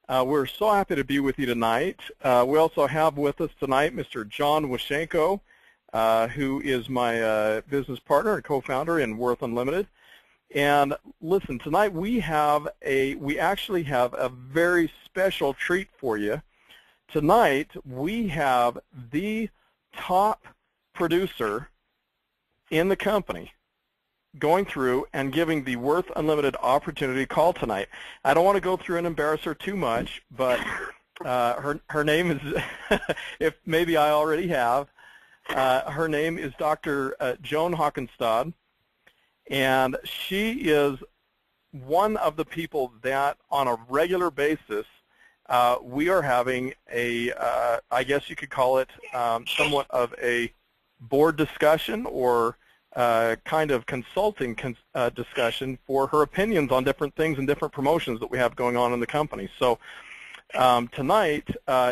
We're so happy to be with you tonight. We also have with us tonight Mr. John Washenko, who is my business partner and co-founder in Worth Unlimited. And listen, tonight we actually have a very special treat for you. Tonight we have the top producer in the company going through and giving the Worth Unlimited opportunity call tonight. I don't want to go through and embarrass her too much, but her name is, if maybe I already have, her name is Dr. Joan Hockenstad, and she is one of the people that on a regular basis we are having a, I guess you could call it somewhat of a board discussion or kind of consulting discussion for her opinions on different things and different promotions that we have going on in the company. So tonight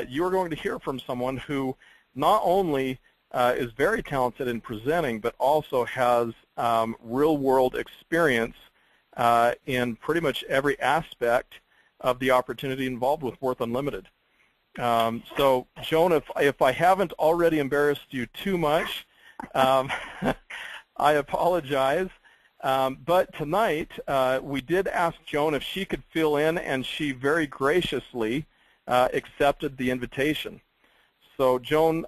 you're going to hear from someone who not only is very talented in presenting, but also has real-world experience in pretty much every aspect of the opportunity involved with Worth Unlimited. So Joan, if I haven't already embarrassed you too much, I apologize, but tonight we did ask Joan if she could fill in, and she very graciously accepted the invitation. So Joan,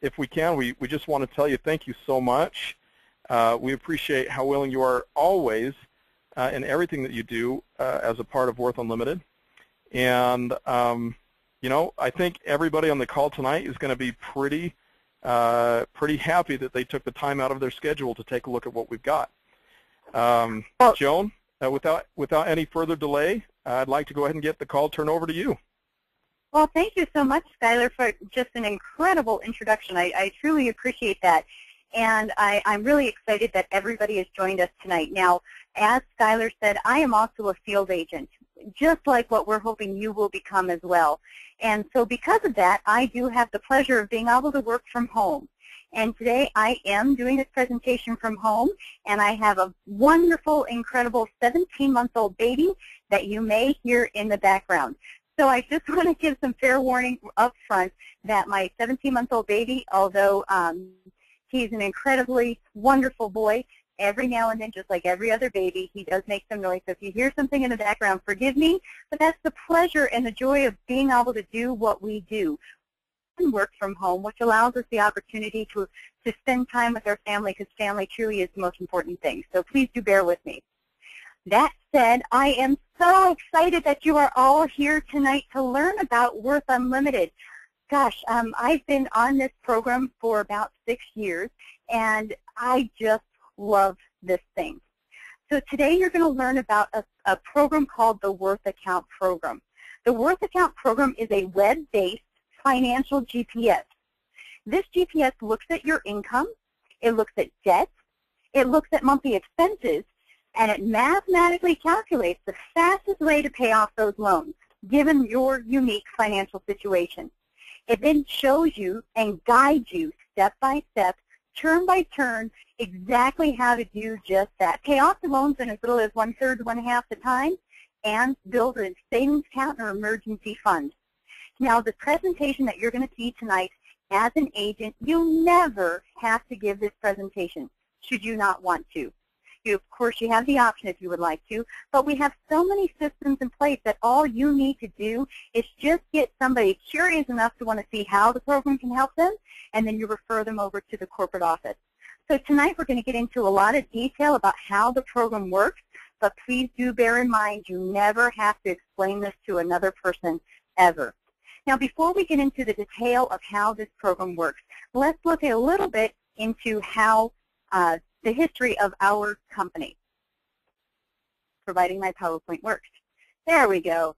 if we can, we just want to tell you thank you so much. We appreciate how willing you are always in everything that you do as a part of Worth Unlimited. And you know, I think everybody on the call tonight is going to be pretty happy that they took the time out of their schedule to take a look at what we've got. Joan, without any further delay, I'd like to go ahead and get the call turned over to you. Well, thank you so much, Skylar, for just an incredible introduction. I truly appreciate that. And I'm really excited that everybody has joined us tonight. Now, as Skylar said, I am also a field agent, just like what we're hoping you will become as well. And so because of that, I do have the pleasure of being able to work from home. And today I am doing this presentation from home, and I have a wonderful, incredible 17-month-old baby that you may hear in the background. So I just want to give some fair warning up front that my 17-month-old baby, although he's an incredibly wonderful boy, every now and then, just like every other baby, he does make some noise. So if you hear something in the background, forgive me, but that's the pleasure and the joy of being able to do what we do and work from home, which allows us the opportunity to spend time with our family, because family truly is the most important thing. So please do bear with me. That said, I am so excited that you are all here tonight to learn about Worth Unlimited. Gosh, I've been on this program for about 6 years, and I just love this thing. So today you're going to learn about a program called the Worth Account Program. The Worth Account Program is a web-based financial GPS. This GPS looks at your income, it looks at debt, it looks at monthly expenses, and it mathematically calculates the fastest way to pay off those loans, given your unique financial situation. It then shows you and guides you step by step, turn by turn, exactly how to do just that. Pay off the loans in as little as 1/3 to 1/2 the time, and build a savings account or emergency fund. Now, the presentation that you're going to see tonight, as an agent, you never have to give this presentation, should you not want to. Of course, you have the option if you would like to, but we have so many systems in place that all you need to do is just get somebody curious enough to want to see how the program can help them, and then you refer them over to the corporate office. So tonight we're going to get into a lot of detail about how the program works, but please do bear in mind you never have to explain this to another person ever. Now, before we get into the detail of how this program works, let's look a little bit into how the history of our company, providing my PowerPoint works. There we go.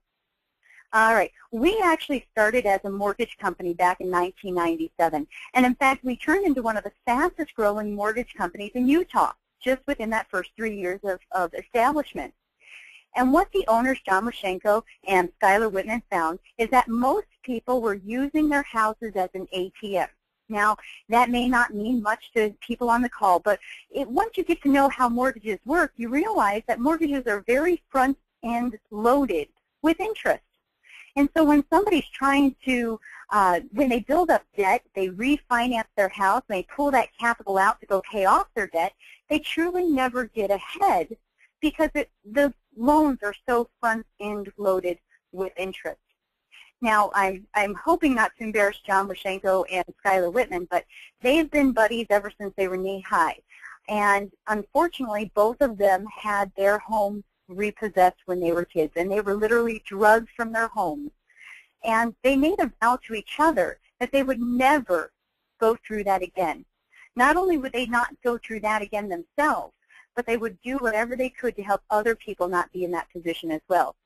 All right. We actually started as a mortgage company back in 1997. And in fact, we turned into one of the fastest growing mortgage companies in Utah, just within that first 3 years of establishment. And what the owners, John Washenko and Skylar Whitman, found is that most people were using their houses as an ATM. Now, that may not mean much to people on the call, but once you get to know how mortgages work, you realize that mortgages are very front-end loaded with interest. And so when somebody's trying to, when they build up debt, they refinance their house, and they pull that capital out to go pay off their debt, they truly never get ahead because the loans are so front-end loaded with interest. Now, I'm hoping not to embarrass John Wishenko and Skylar Whitman, but they've been buddies ever since they were knee-high. And unfortunately, both of them had their homes repossessed when they were kids, and they were literally drugged from their homes. And they made a vow to each other that they would never go through that again. Not only would they not go through that again themselves, but they would do whatever they could to help other people not be in that position as well.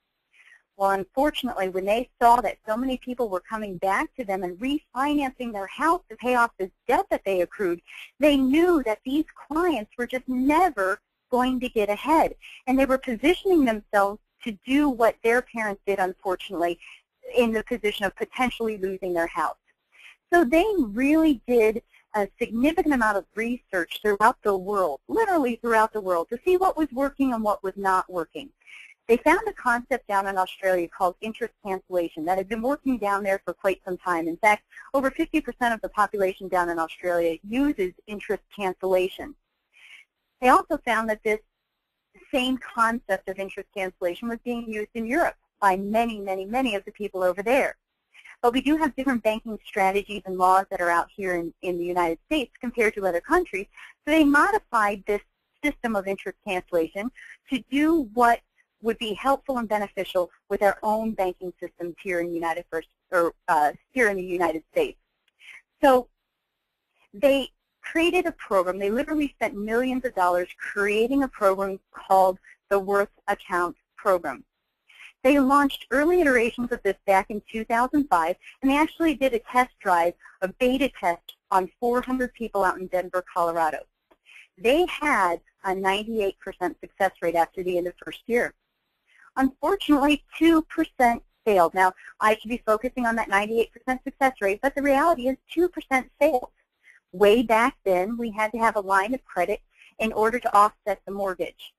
Well, unfortunately, when they saw that so many people were coming back to them and refinancing their house to pay off this debt that they accrued, they knew that these clients were just never going to get ahead. And they were positioning themselves to do what their parents did, unfortunately, in the position of potentially losing their house. So they really did a significant amount of research throughout the world, literally throughout the world, to see what was working and what was not working. They found a concept down in Australia called interest cancellation that had been working down there for quite some time. In fact, over 50% of the population down in Australia uses interest cancellation. They also found that this same concept of interest cancellation was being used in Europe by many, many, many of the people over there. But we do have different banking strategies and laws that are out here in the United States compared to other countries. So they modified this system of interest cancellation to do what would be helpful and beneficial with our own banking systems here in here in the United States. So they created a program. They literally spent millions of dollars creating a program called the Worth Account Program. They launched early iterations of this back in 2005, and they actually did a test drive, a beta test, on 400 people out in Denver, Colorado. They had a 98% success rate after the end of the first year. Unfortunately, 2% failed. Now, I should be focusing on that 98% success rate, but the reality is 2% failed. Way back then, we had to have a line of credit in order to offset the mortgage.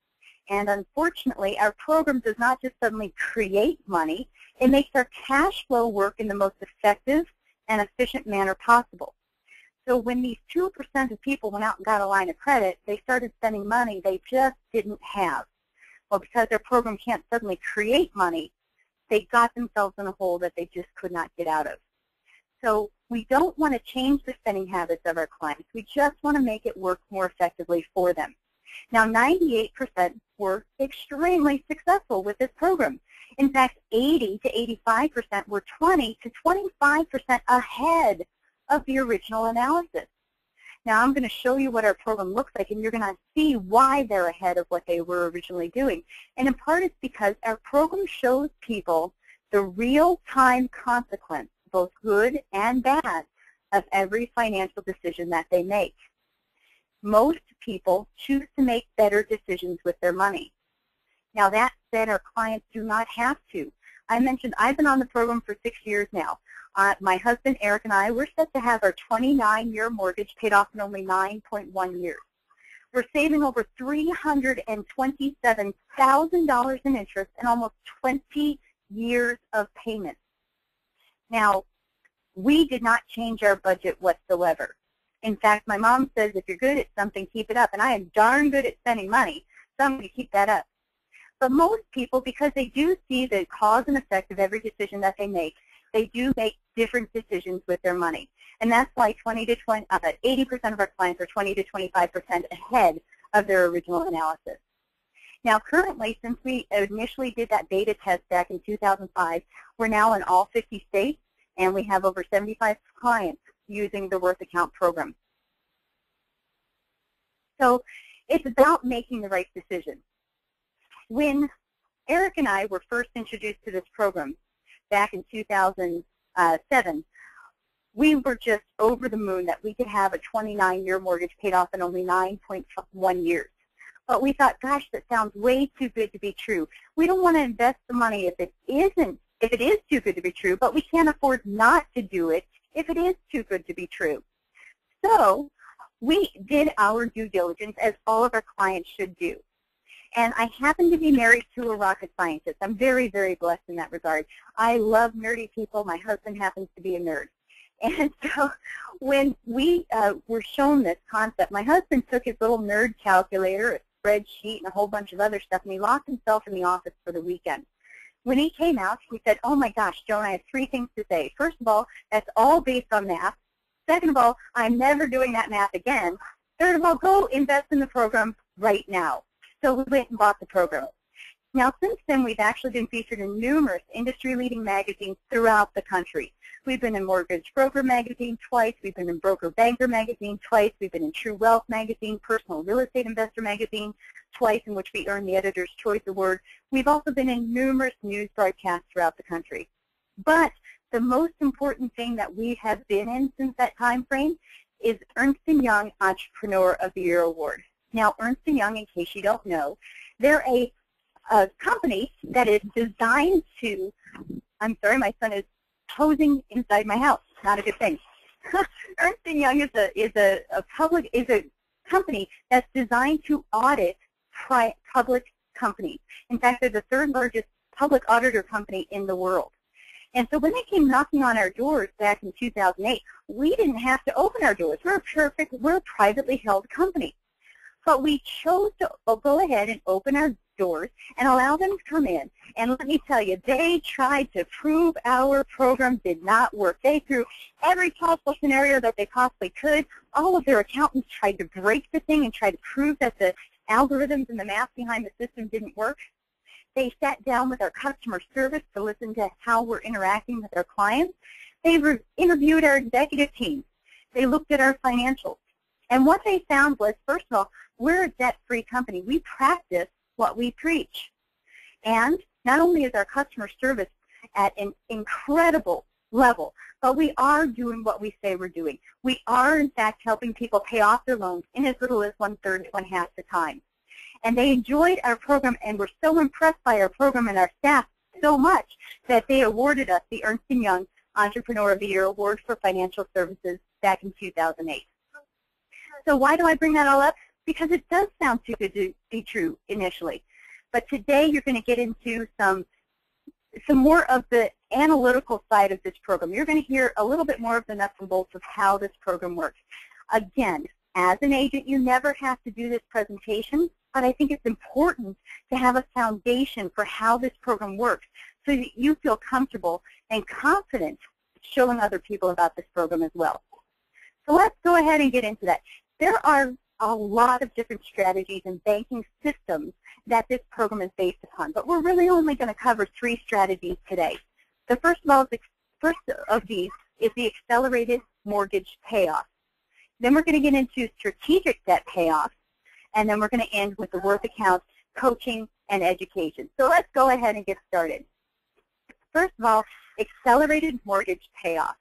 And unfortunately, our program does not just suddenly create money. It makes our cash flow work in the most effective and efficient manner possible. So when these 2% of people went out and got a line of credit, they started spending money they just didn't have. Well, because their program can't suddenly create money, they got themselves in a hole that they just could not get out of. So we don't want to change the spending habits of our clients. We just want to make it work more effectively for them. Now, 98% were extremely successful with this program. In fact, 80 to 85% were 20 to 25% ahead of the original analysis. Now, I'm going to show you what our program looks like, and you're going to see why they're ahead of what they were originally doing. And in part, it's because our program shows people the real-time consequence, both good and bad, of every financial decision that they make. Most people choose to make better decisions with their money. Now, that said, our clients do not have to. I mentioned I've been on the program for 6 years now. My husband, Eric, and I, we're set to have our 29-year mortgage paid off in only 9.1 years. We're saving over $327,000 in interest and almost 20 years of payments. Now, we did not change our budget whatsoever. In fact, my mom says, if you're good at something, keep it up. And I am darn good at spending money, so I'm going to keep that up. But most people, because they do see the cause and effect of every decision that they make, they do make different decisions with their money. And that's why 80% of our clients are 20 to 25% ahead of their original analysis. Now, currently, since we initially did that beta test back in 2005, we're now in all 50 states, and we have over 75 clients using the Worth Account program. So it's about making the right decision. When Eric and I were first introduced to this program back in 2007, we were just over the moon that we could have a 29-year mortgage paid off in only 9.1 years. But we thought, gosh, that sounds way too good to be true. We don't want to invest the money if it is too good to be true, but we can't afford not to do it if it is too good to be true. So we did our due diligence, as all of our clients should do. And I happen to be married to a rocket scientist. I'm very, very blessed in that regard. I love nerdy people. My husband happens to be a nerd. And so when we were shown this concept, my husband took his little nerd calculator, a spreadsheet, and a whole bunch of other stuff, and he locked himself in the office for the weekend. When he came out, he said, oh my gosh, Joan, I have 3 things to say. First of all, that's all based on math. Second of all, I'm never doing that math again. Third of all, go invest in the program right now. So we went and bought the program. Now, since then, we've actually been featured in numerous industry-leading magazines throughout the country. We've been in Mortgage Broker Magazine twice. We've been in Broker Banker Magazine twice. We've been in True Wealth Magazine, Personal Real Estate Investor Magazine twice, in which we earned the Editor's Choice Award. We've also been in numerous news broadcasts throughout the country. But the most important thing that we have been in since that time frame is Ernst & Young Entrepreneur of the Year Award. Now, Ernst & Young, in case you don't know, they're a company that is designed to, I'm sorry, my son is posing inside my house. Not a good thing. Ernst & Young is a company that's designed to audit public companies. In fact, they're the 3rd largest public auditor company in the world. And so when they came knocking on our doors back in 2008, we didn't have to open our doors. We're a privately held company. But we chose to go ahead and open our doors and allow them to come in. And let me tell you, they tried to prove our program did not work. They threw every possible scenario that they possibly could. All of their accountants tried to break the thing and try to prove that the algorithms and the math behind the system didn't work. They sat down with our customer service to listen to how we're interacting with our clients. They interviewed our executive team. They looked at our financials. And what they found was, first of all, we're a debt-free company. We practice what we preach. And not only is our customer service at an incredible level, but we are doing what we say we're doing. We are, in fact, helping people pay off their loans in as little as 1/3 to 1/2 the time. And they enjoyed our program and were so impressed by our program and our staff so much that they awarded us the Ernst & Young Entrepreneur of the Year Award for Financial Services back in 2008. So why do I bring that all up? Because it does sound too good to be true initially. But today you're going to get into some more of the analytical side of this program. You're going to hear a little bit more of the nuts and bolts of how this program works. Again, as an agent, you never have to do this presentation, but I think it's important to have a foundation for how this program works so that you feel comfortable and confident showing other people about this program as well. So let's go ahead and get into that. There are a lot of different strategies and banking systems that this program is based upon, but we're really only going to cover 3 strategies today. The first of these is the accelerated mortgage payoff. Then we're going to get into strategic debt payoff, and then we're going to end with the worth accounts, coaching, and education. So let's go ahead and get started. First of all, accelerated mortgage payoff.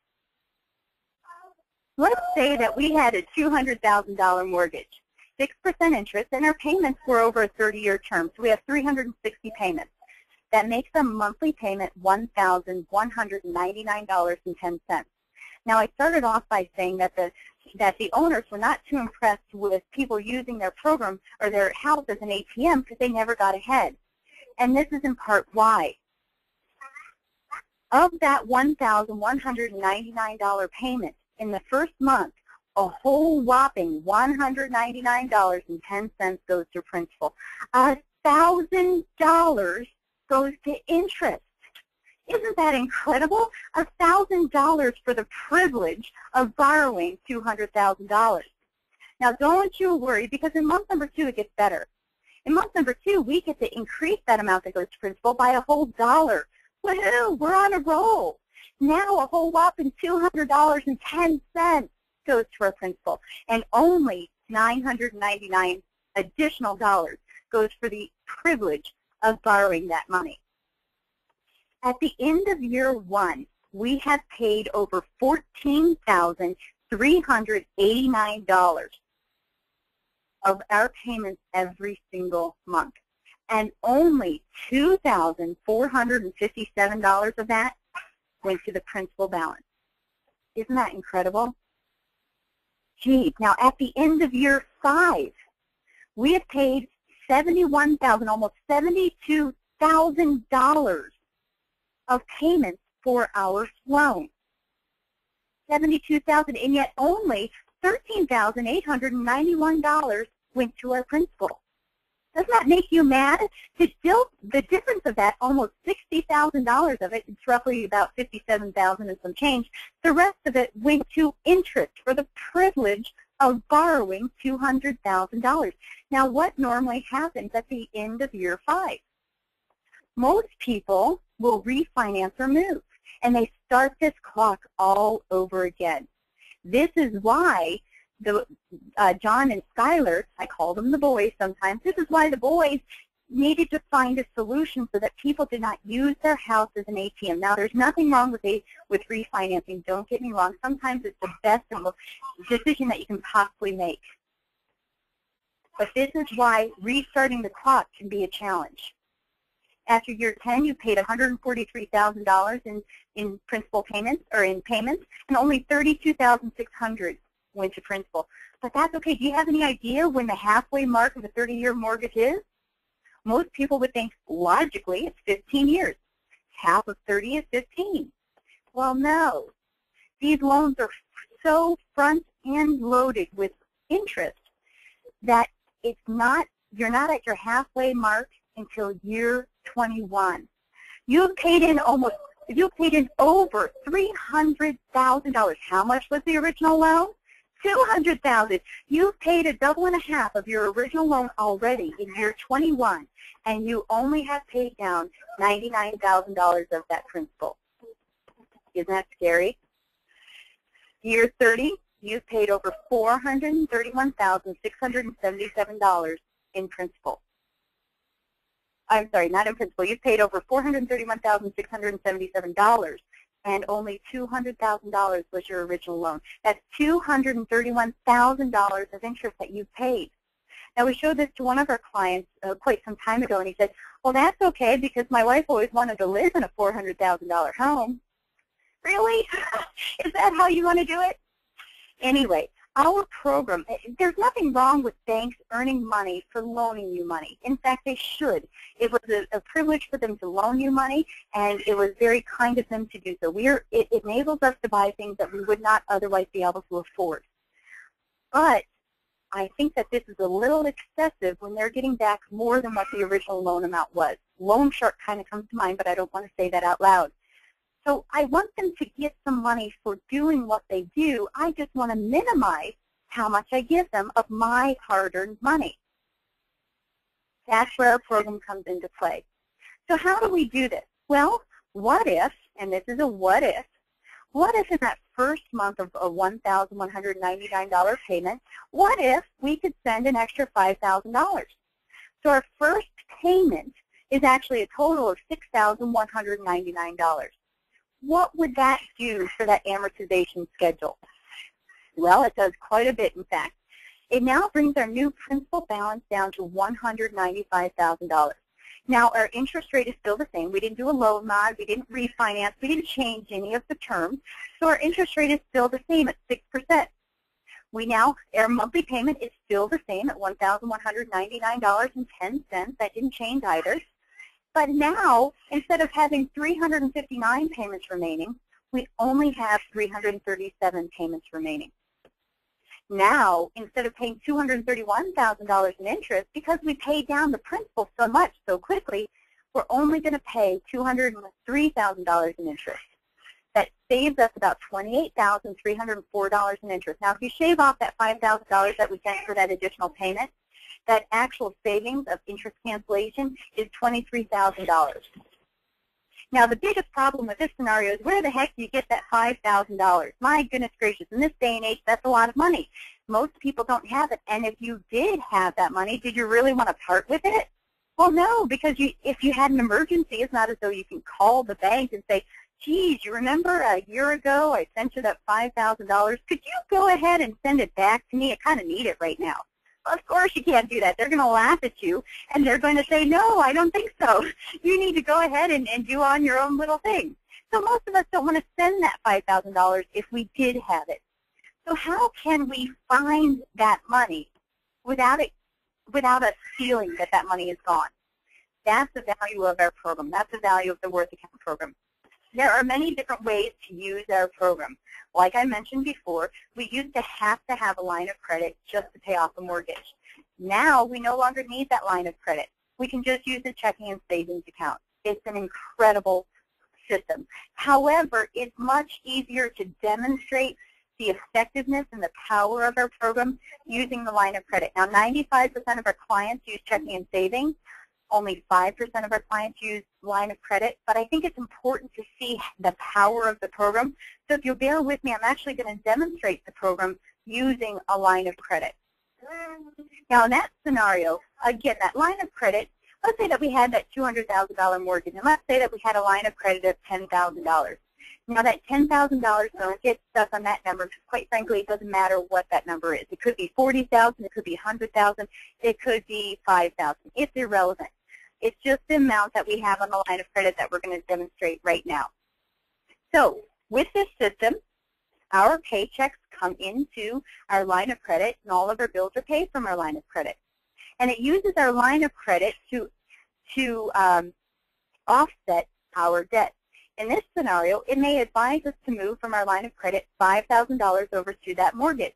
Let's say that we had a $200,000 mortgage, 6% interest, and our payments were over a 30-year term, so we have 360 payments. That makes a monthly payment $1,199.10. Now, I started off by saying that the owners were not too impressed with people using their program or their house as an ATM because they never got ahead. And this is in part why. Of that $1,199 payment, in the first month, a whole whopping $199.10 goes to principal. $1,000 goes to interest. Isn't that incredible? $1,000 for the privilege of borrowing $200,000. Now, don't you worry, because in month number 2, it gets better. In month number 2, we get to increase that amount that goes to principal by a whole $1. Woohoo! We're on a roll. Now a whole whopping $200.10 goes to our principal, and only $999 additional dollars goes for the privilege of borrowing that money. At the end of year 1, we have paid over $14,389 of our payments every single month, and only $2,457 of that went to the principal balance. Isn't that incredible? Gee, now at the end of year 5, we have paid $71,000, almost $72,000 of payments for our loan. $72,000, and yet only $13,891 went to our principal. Doesn't that make you mad? The difference of that, almost $60,000 of it, it's roughly about $57,000 and some change. The rest of it went to interest for the privilege of borrowing $200,000. Now, what normally happens at the end of year 5? Most people will refinance or move, and they start this clock all over again. This is why John and Skylar, I call them the boys sometimes, this is why the boys needed to find a solution so that people did not use their house as an ATM. Now, there's nothing wrong with refinancing. Don't get me wrong. Sometimes it's the best decision that you can possibly make. But this is why restarting the clock can be a challenge. After year 10, you paid $143,000 in principal payments, or in payments, and only $32,600 went to principal. But that's okay. Do you have any idea when the halfway mark of a 30-year mortgage is? Most people would think, logically, it's 15 years. Half of 30 is 15. Well, no. These loans are so front-end loaded with interest that you're not at your halfway mark until year 21. You've paid in over $300,000. How much was the original loan? $200,000. You've paid a double and a half of your original loan already in year 21, and you only have paid down $99,000 of that principal. Isn't that scary? Year 30, you've paid over $431,677 in principal. I'm sorry, not in principal. You've paid over $431,677, and only $200,000 was your original loan. That's $231,000 of interest that you paid. Now, we showed this to one of our clients quite some time ago, and he said, well, that's okay because my wife always wanted to live in a $400,000 home. Really? Is that how you want to do it? Anyway, our program, there's nothing wrong with banks earning money for loaning you money. In fact, they should. It was a privilege for them to loan you money, and it was very kind of them to do so. It enables us to buy things that we would not otherwise be able to afford. But I think that this is a little excessive when they're getting back more than what the original loan amount was. Loan shark kind of comes to mind, but I don't want to say that out loud. So I want them to get some money for doing what they do. I just want to minimize how much I give them of my hard-earned money. That's where our program comes into play. So how do we do this? Well, what if, and this is a what if in that first month of a $1,199 payment, what if we could send an extra $5,000? So our first payment is actually a total of $6,199. What would that do for that amortization schedule? Well, it does quite a bit, in fact. It now brings our new principal balance down to $195,000. Now, our interest rate is still the same. We didn't do a loan mod. We didn't refinance. We didn't change any of the terms. So our interest rate is still the same at 6%. Our monthly payment is still the same at $1,199.10. That didn't change either. But now, instead of having 359 payments remaining, we only have 337 payments remaining. Now, instead of paying $231,000 in interest, because we paid down the principal so much so quickly, we're only going to pay $203,000 in interest. That saves us about $28,304 in interest. Now, if you shave off that $5,000 that we get for that additional payment, that actual savings of interest cancellation is $23,000. Now, the biggest problem with this scenario is where the heck do you get that $5,000? My goodness gracious, in this day and age, that's a lot of money. Most people don't have it. And if you did have that money, did you really want to part with it? Well, no, because if you had an emergency, it's not as though you can call the bank and say, geez, you remember a year ago I sent you that $5,000? Could you go ahead and send it back to me? I kind of need it right now. Of course you can't do that. They're going to laugh at you, and they're going to say, no, I don't think so. You need to go ahead and do on your own little thing. So most of us don't want to spend that $5,000 if we did have it. So how can we find that money without it without us feeling that that money is gone. That's the value of our program. That's the value of the Worth Account program. There are many different ways to use our program. Like I mentioned before, we used to have a line of credit just to pay off a mortgage. Now we no longer need that line of credit. We can just use a checking and savings account. It's an incredible system. However, it's much easier to demonstrate the effectiveness and the power of our program using the line of credit. Now, 95% of our clients use checking and savings. Only 5% of our clients use line of credit, but I think it's important to see the power of the program. So if you'll bear with me, I'm actually going to demonstrate the program using a line of credit. Now, in that scenario, again, that line of credit, let's say that we had that $200,000 mortgage, and let's say that we had a line of credit of $10,000. Now, that $10,000, don't get stuck on that number, because quite frankly, it doesn't matter what that number is. It could be $40,000, it could be $100,000, it could be $5,000. It's irrelevant. It's just the amount that we have on the line of credit that we're going to demonstrate right now. So with this system, our paychecks come into our line of credit, and all of our bills are paid from our line of credit. And it uses our line of credit to offset our debt. In this scenario, it may advise us to move from our line of credit $5,000 over to that mortgage,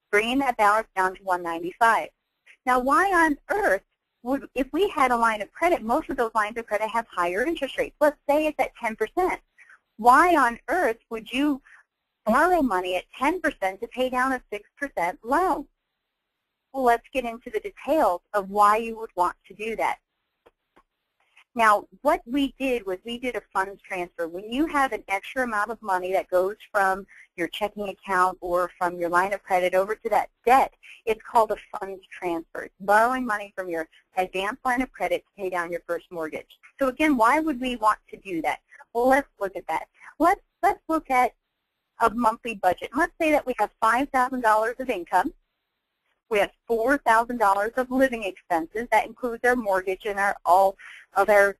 bringing that balance down to $195. Now, why on earth would, if we had a line of credit, most of those lines of credit have higher interest rates. Let's say it's at 10%. Why on earth would you borrow money at 10% to pay down a 6% loan? Well, let's get into the details of why you would want to do that. Now, what we did was we did a funds transfer. When you have an extra amount of money that goes from your checking account or from your line of credit over to that debt, it's called a funds transfer. It's borrowing money from your advanced line of credit to pay down your first mortgage. So again, why would we want to do that? Well, let's look at that. Let's look at a monthly budget. Let's say that we have $5,000 of income. We have $4,000 of living expenses. That includes our mortgage and all of our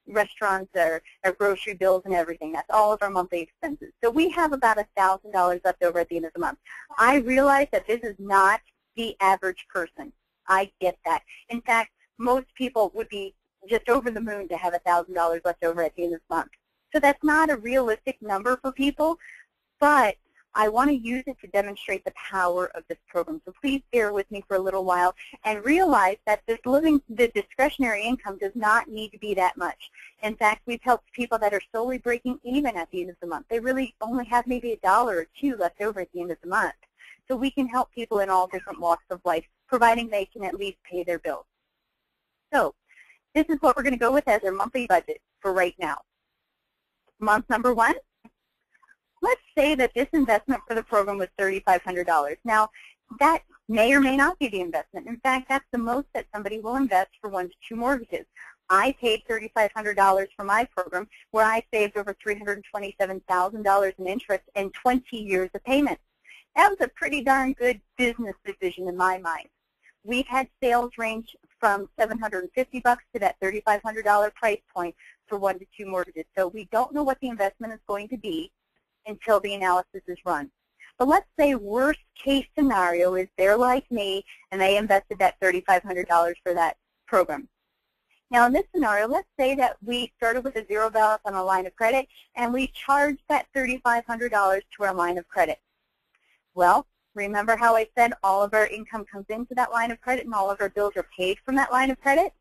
restaurants, our grocery bills and everything. That's all of our monthly expenses. So we have about $1,000 left over at the end of the month. I realize that this is not the average person. I get that. In fact, most people would be just over the moon to have $1,000 left over at the end of the month. So that's not a realistic number for people, but I want to use it to demonstrate the power of this program. So please bear with me for a little while and realize that the discretionary income does not need to be that much. In fact, we've helped people that are solely breaking even at the end of the month. They really only have maybe $1 or $2 left over at the end of the month. So we can help people in all different walks of life, providing they can at least pay their bills. So this is what we're going to go with as our monthly budget for right now. Month number 1. Let's say that this investment for the program was $3,500. Now, that may or may not be the investment. In fact, that's the most that somebody will invest for 1 to 2 mortgages. I paid $3,500 for my program, where I saved over $327,000 in interest and 20 years of payments. That was a pretty darn good business decision in my mind. We've had sales range from $750 to that $3,500 price point for 1 to 2 mortgages. So we don't know what the investment is going to be until the analysis is run. But let's say worst case scenario is they're like me and they invested that $3,500 for that program. Now in this scenario, let's say that we started with a zero balance on a line of credit and we charged that $3,500 to our line of credit. Well, remember how I said all of our income comes into that line of credit and all of our bills are paid from that line of credit?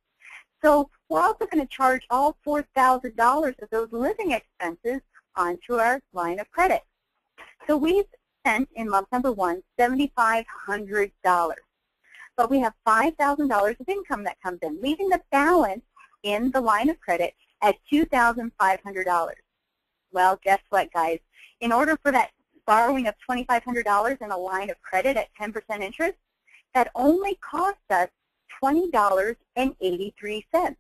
So we're also going to charge all $4,000 of those living expenses onto our line of credit. So we've spent in month number 1 $7,500, but we have $5,000 of income that comes in, leaving the balance in the line of credit at $2,500. Well, guess what, guys? In order for that borrowing of $2,500 in a line of credit at 10% interest, that only cost us $20.83.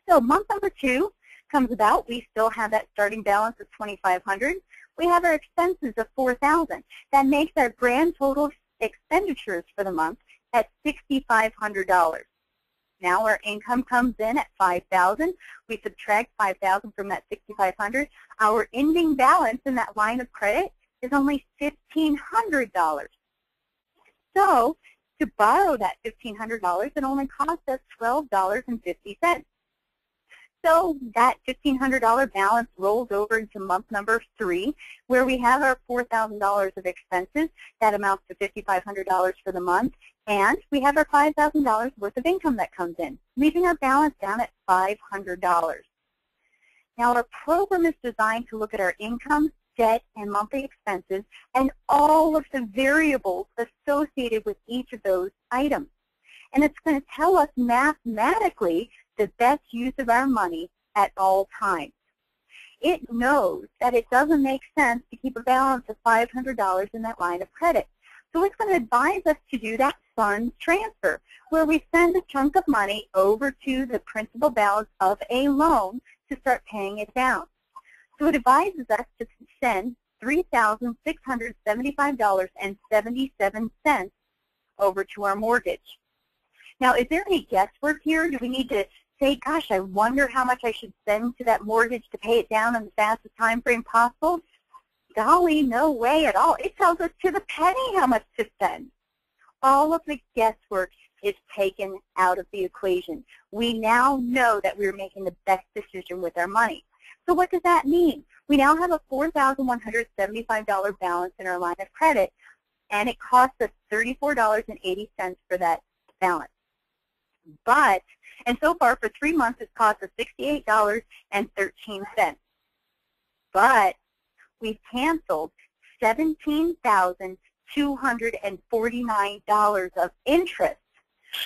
So month number 2 comes about. We still have that starting balance of $2,500. We have our expenses of $4,000. That makes our grand total expenditures for the month at $6,500. Now our income comes in at $5,000. We subtract $5,000 from that $6,500. Our ending balance in that line of credit is only $1,500. So To borrow that $1,500, it only costs us $12.50. So that $1,500 balance rolls over into month number 3, where we have our $4,000 of expenses. That amounts to $5,500 for the month. And we have our $5,000 worth of income that comes in, leaving our balance down at $500. Now, our program is designed to look at our income, debt, and monthly expenses, and all of the variables associated with each of those items. And it's going to tell us mathematically the best use of our money at all times. It knows that it doesn't make sense to keep a balance of $500 in that line of credit. So it's going to advise us to do that funds transfer, where we send a chunk of money over to the principal balance of a loan to start paying it down. So it advises us to send $3,675.77 over to our mortgage. Now, is there any guesswork here? Do we need to say, gosh, I wonder how much I should send to that mortgage to pay it down in the fastest time frame possible? Golly, no way at all. It tells us to the penny how much to spend. All of the guesswork is taken out of the equation. We now know that we're making the best decision with our money. So what does that mean? We now have a $4,175 balance in our line of credit, and it costs us $34.80 for that balance. But, and so far for 3 months, it's cost us $68.13. But we've canceled $17,249 of interest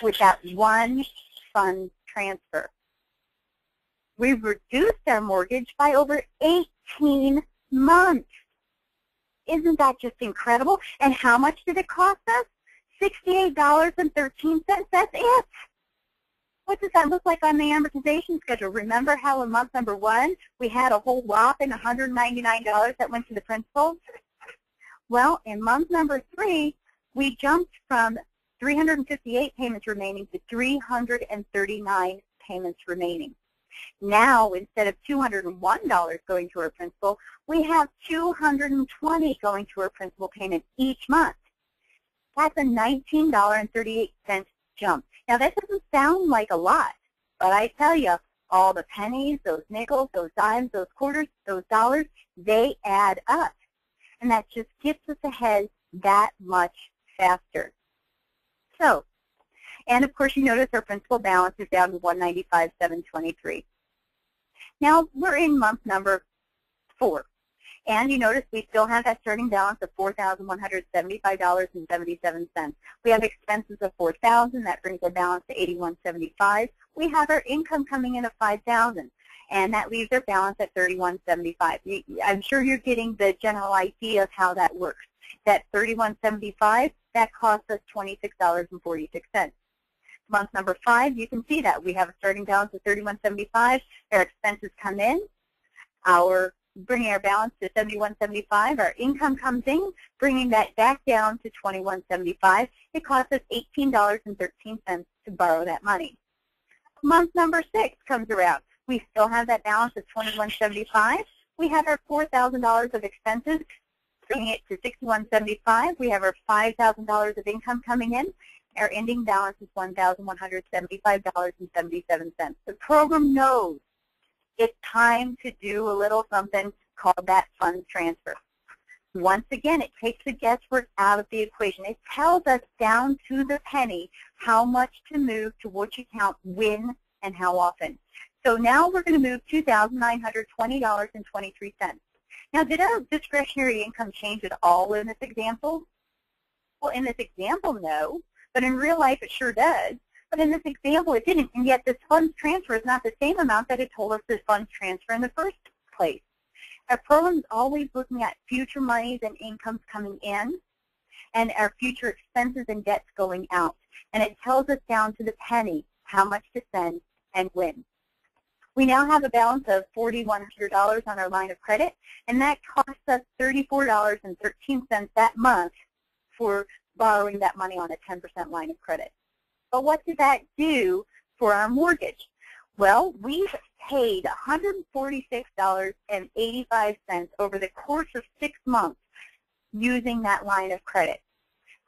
with that one fund transfer. We've reduced our mortgage by over 18 months. Isn't that just incredible? And how much did it cost us? $68.13. That's it. What does that look like on the amortization schedule? Remember how in month number 1 we had a whole whopping $199 that went to the principal? Well, in month number 3, we jumped from 358 payments remaining to 339 payments remaining. Now, instead of $201 going to our principal, we have $220 going to our principal payment each month. That's a $19.38 jump. Now, that doesn't sound like a lot, but I tell you, all the pennies, those nickels, those dimes, those quarters, those dollars, they add up. And that just gets us ahead that much faster. So, and of course, you notice our principal balance is down to $195,723. Now, we're in month number 4. And you notice we still have that starting balance of $4,175.77. We have expenses of $4,000. That brings our balance to $81.75. We have our income coming in of $5,000. And that leaves our balance at $31.75. I'm sure you're getting the general idea of how that works. That $31.75, that costs us $26.46. Month number 5, you can see that. We have a starting balance of $31.75. Our expenses come in. Bringing our balance to $71.75. Our income comes in, bringing that back down to $21.75. It costs us $18.13 to borrow that money. Month number 6 comes around. We still have that balance of $21.75. We have our $4,000 of expenses, bringing it to $61.75. We have our $5,000 of income coming in. Our ending balance is $1,175.77. The program knows it's time to do a little something called that funds transfer. Once again, it takes the guesswork out of the equation. It tells us down to the penny how much to move to which account, when, and how often. So now we're going to move $2,920.23. Now, did our discretionary income change at all in this example? Well, in this example, no. But in real life, it sure does. But in this example, it didn't, and yet this funds transfer is not the same amount that it told us this funds transfer in the first place. Our program is always looking at future monies and incomes coming in, and our future expenses and debts going out. And it tells us down to the penny how much to send and when. We now have a balance of $4,100 on our line of credit, and that costs us $34.13 that month for borrowing that money on a 10% line of credit. But what did that do for our mortgage? Well, we've paid $146.85 over the course of 6 months using that line of credit.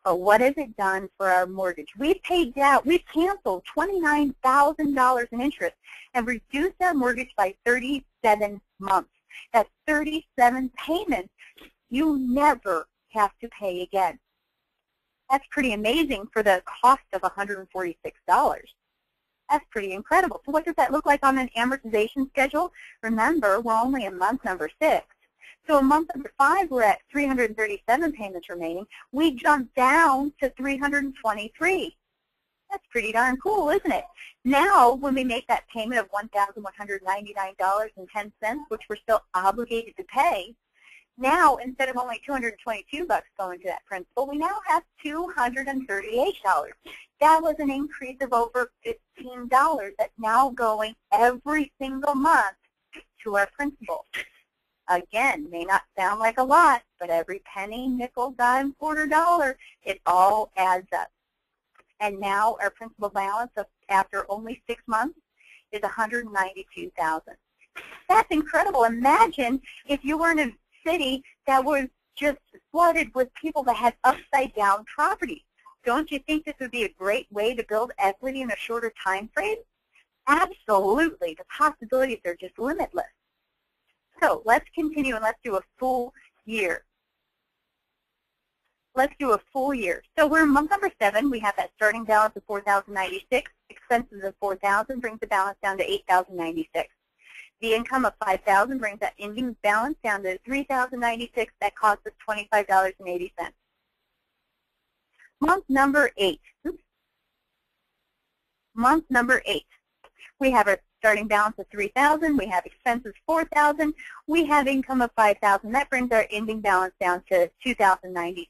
But what has it done for our mortgage? We've paid down, we've canceled $29,000 in interest and reduced our mortgage by 37 months. That's 37 payments you never have to pay again. That's pretty amazing for the cost of $146. That's pretty incredible. So what does that look like on an amortization schedule? Remember, we're only in month number 6. So in month number 5, we're at 337 payments remaining. We jumped down to 323. That's pretty darn cool, isn't it? Now, when we make that payment of $1,199.10, which we're still obligated to pay, now, instead of only $222 going to that principal, we now have $238. That was an increase of over $15 that's now going every single month to our principal. Again, may not sound like a lot, but every penny, nickel, dime, quarter, dollar, it all adds up. And now our principal balance after only 6 months is $192,000. That's incredible. Imagine if you were in a city that was just flooded with people that had upside down property. Don't you think this would be a great way to build equity in a shorter time frame? Absolutely. The possibilities are just limitless. So let's continue and let's do a full year. Let's do a full year. So we're in month number 7. We have that starting balance of $4,096. Expenses of $4,000 brings the balance down to $8,096. The income of $5,000 brings that ending balance down to $3,096. That costs us $25.80. Month number 8. Month number 8. We have a starting balance of $3,000. We have expenses $4,000. We have income of $5,000. That brings our ending balance down to $2,096.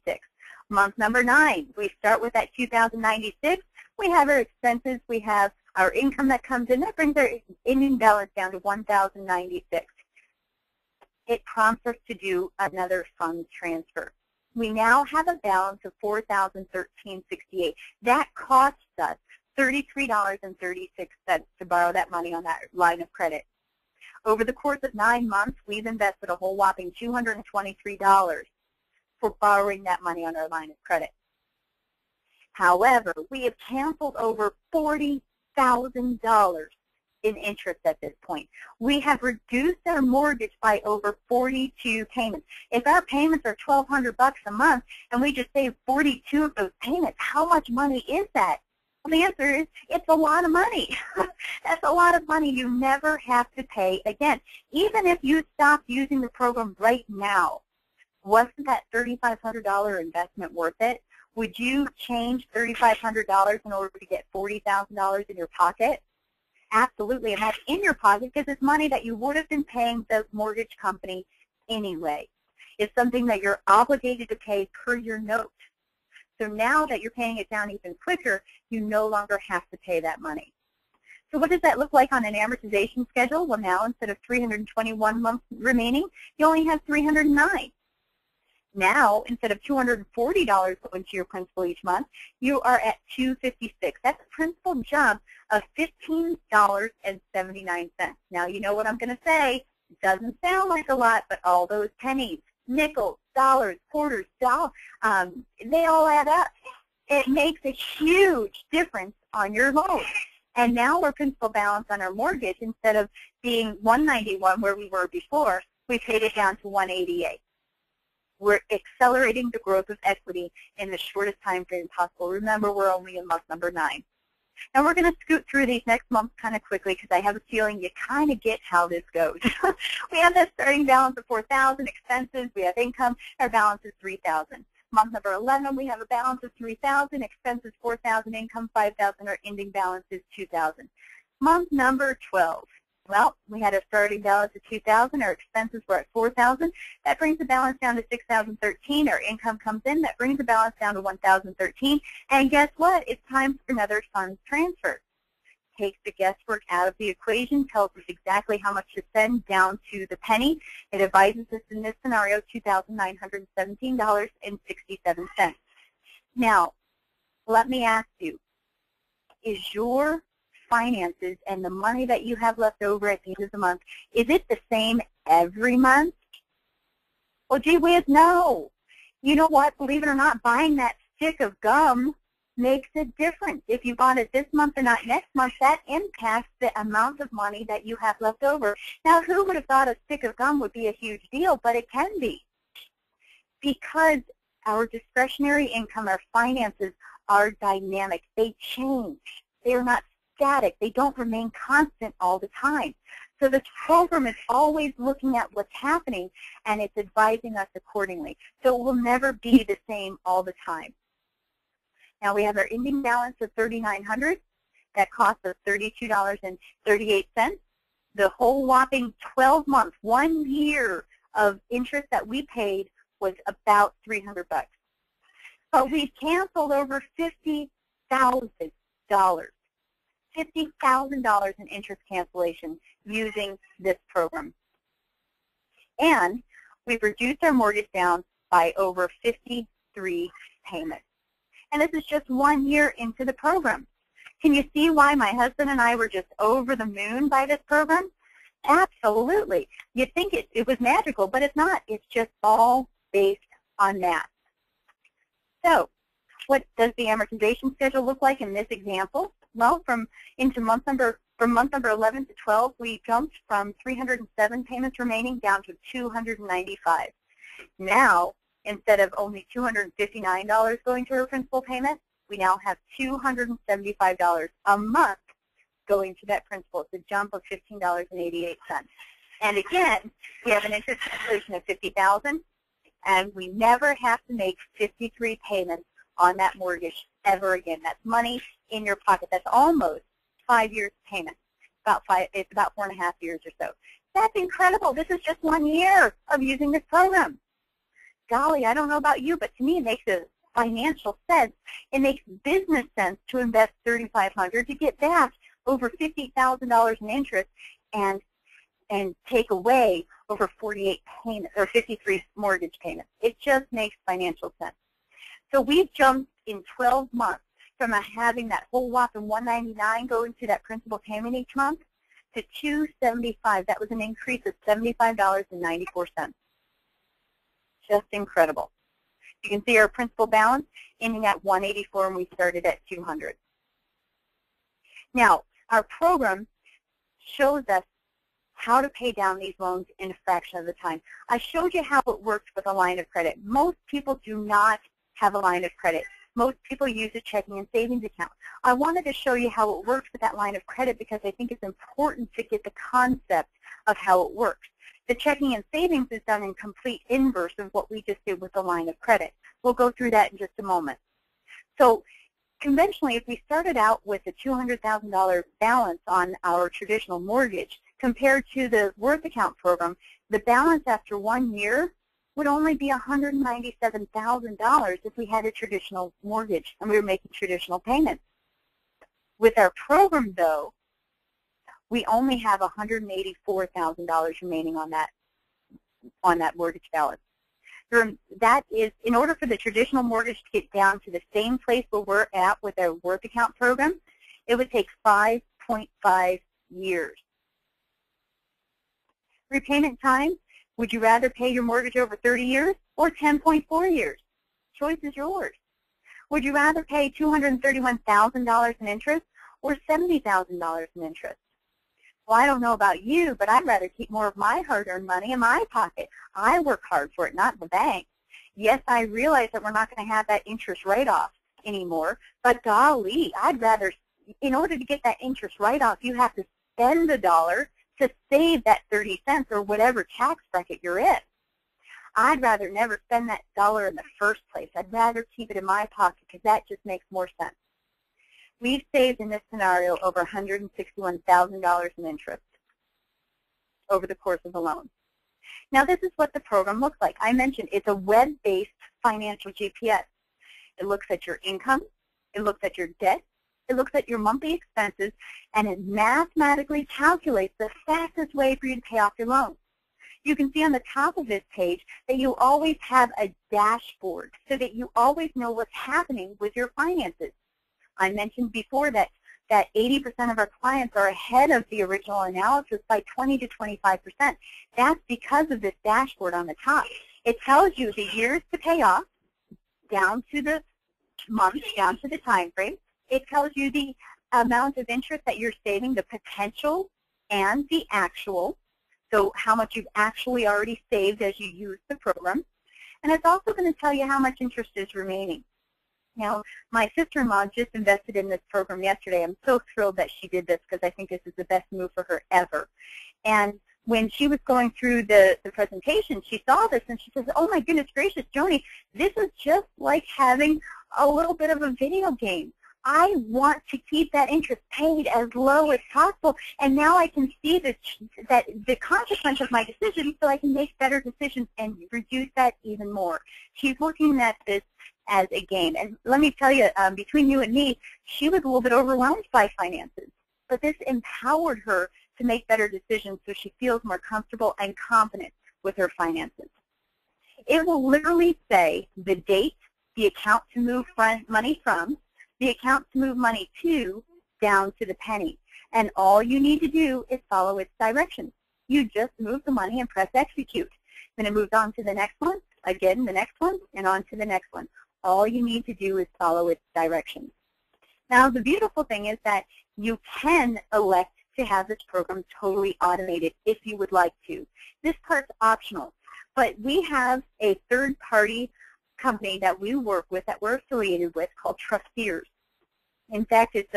Month number 9. We start with that $2,096. We have our expenses. We have our income that comes in. That brings our ending balance down to $1,096. It prompts us to do another funds transfer. We now have a balance of $4,013.68. That costs us $33.36 to borrow that money on that line of credit. Over the course of 9 months, we've invested a whole whopping $223 for borrowing that money on our line of credit. However, we have canceled over $40,000 in interest at this point. We have reduced our mortgage by over 42 payments. If our payments are $1,200 a month and we just save 42 of those payments, how much money is that? Well, the answer is it's a lot of money. That's a lot of money you never have to pay again. Even if you stop using the program right now, wasn't that $3,500 investment worth it? Would you change $3,500 in order to get $40,000 in your pocket? Absolutely, and that's in your pocket because it's money that you would have been paying the mortgage company anyway. It's something that you're obligated to pay per your note. So now that you're paying it down even quicker, you no longer have to pay that money. So what does that look like on an amortization schedule? Well, now instead of 321 months remaining, you only have 309. Now, instead of $240 going to your principal each month, you are at $256. That's a principal jump of $15.79. Now, you know what I'm going to say. It doesn't sound like a lot, but all those pennies, nickels, dollars, quarters, they all add up. It makes a huge difference on your loan. And now our principal balance on our mortgage, instead of being $191 where we were before, we paid it down to $188. We're accelerating the growth of equity in the shortest time frame possible. Remember, we're only in month number 9. And we're going to scoot through these next months kind of quickly because I have a feeling you kind of get how this goes. We have that starting balance of $4,000, expenses, we have income, our balance is $3,000. Month number 11, we have a balance of $3,000, expenses $4,000, income $5,000, our ending balance is $2,000. Month number 12. Well, we had a starting balance of $2,000. Our expenses were at $4,000. That brings the balance down to $6,013. Our income comes in. That brings the balance down to $1,013. And guess what? It's time for another funds transfer. Takes the guesswork out of the equation, tells us exactly how much to send down to the penny. It advises us in this scenario $2,917.67. Now, let me ask you, is your finances and the money that you have left over at the end of the month, is it the same every month? Well, gee whiz, no. You know what? Believe it or not, buying that stick of gum makes a difference. If you bought it this month and not next month, that impacts the amount of money that you have left over. Now, who would have thought a stick of gum would be a huge deal, but it can be. Because our discretionary income, our finances are dynamic. They change. They are not static. They don't remain constant all the time. So this program is always looking at what's happening, and it's advising us accordingly. So it will never be the same all the time. Now we have our ending balance of $3,900. That costs us $32.38. The whole whopping 12 months, 1 year of interest that we paid was about $300. But we've canceled over $50,000. $50,000 in interest cancellation using this program. And we've reduced our mortgage down by over 53 payments. And this is just 1 year into the program. Can you see why my husband and I were just over the moon by this program? Absolutely. You'd think it was magical, but it's not. It's just all based on math. So what does the amortization schedule look like in this example? Well, from month number 11 to 12, we jumped from 307 payments remaining down to 295. Now, instead of only $259 going to our principal payment, we now have $275 a month going to that principal. It's a jump of $15.88. And again, we have an interest cancellation of $50,000, and we never have to make 53 payments on that mortgage ever again. That's money in your pocket. That's almost 5 years payment. It's about 4.5 years or so. That's incredible. This is just 1 year of using this program. Golly, I don't know about you, but to me it makes a financial sense. It makes business sense to invest $3,500 to get back over $50,000 in interest and take away over 48 payments or 53 mortgage payments. It just makes financial sense. So we've jumped in 12 months from having that whole whopping $199 go into that principal payment each month to $275. That was an increase of $75.94. Just incredible. You can see our principal balance ending at $184, and we started at $200. Now, our program shows us how to pay down these loans in a fraction of the time. I showed you how it works with a line of credit. Most people do not have a line of credit. Most people use a checking and savings account. I wanted to show you how it works with that line of credit because I think it's important to get the concept of how it works. The checking and savings is done in complete inverse of what we just did with the line of credit. We'll go through that in just a moment. So conventionally, if we started out with a $200,000 balance on our traditional mortgage compared to the Worth Account program, the balance after 1 year would only be $197,000 if we had a traditional mortgage and we were making traditional payments. With our program, though, we only have $184,000 remaining on that mortgage balance. That is, in order for the traditional mortgage to get down to the same place where we're at with our Worth Account program, it would take 5.5 years. Repayment time, would you rather pay your mortgage over 30 years or 10.4 years? Choice is yours. Would you rather pay $231,000 in interest or $70,000 in interest? Well, I don't know about you, but I'd rather keep more of my hard-earned money in my pocket. I work hard for it, not the bank. Yes, I realize that we're not going to have that interest write-off anymore, but golly, I'd rather, in order to get that interest write-off, you have to spend $1 to save that 30 cents or whatever tax bracket you're in. I'd rather never spend that $1 in the first place. I'd rather keep it in my pocket because that just makes more sense. We've saved in this scenario over $161,000 in interest over the course of the loan. Now this is what the program looks like. I mentioned it's a web-based financial GPS. It looks at your income, it looks at your debt, it looks at your monthly expenses, and it mathematically calculates the fastest way for you to pay off your loan. You can see on the top of this page that you always have a dashboard so that you always know what's happening with your finances. I mentioned before that 80% of our clients are ahead of the original analysis by 20 to 25%. That's because of this dashboard on the top. It tells you the years to pay off down to the month down to the time frame. It tells you the amount of interest that you're saving, the potential and the actual, so how much you've actually already saved as you use the program. And it's also going to tell you how much interest is remaining. Now, my sister-in-law just invested in this program yesterday. I'm so thrilled that she did this because I think this is the best move for her ever. And when she was going through the presentation, she saw this and she says, oh my goodness gracious, Joni, this is just like having a little bit of a video game. I want to keep that interest paid as low as possible, and now I can see that the consequence of my decision, so I can make better decisions and reduce that even more. She's looking at this as a game. And let me tell you, between you and me, she was a little bit overwhelmed by finances, but this empowered her to make better decisions so she feels more comfortable and confident with her finances. It will literally say the date, the account to move money from, the account to move money to, down to the penny. And all you need to do is follow its directions. You just move the money and press execute. Then it moves on to the next one, again the next one, and on to the next one. All you need to do is follow its directions. Now the beautiful thing is that you can elect to have this program totally automated if you would like to. This part's optional, but we have a third-party company that we work with, that we're affiliated with, called Trusteers. In fact, it's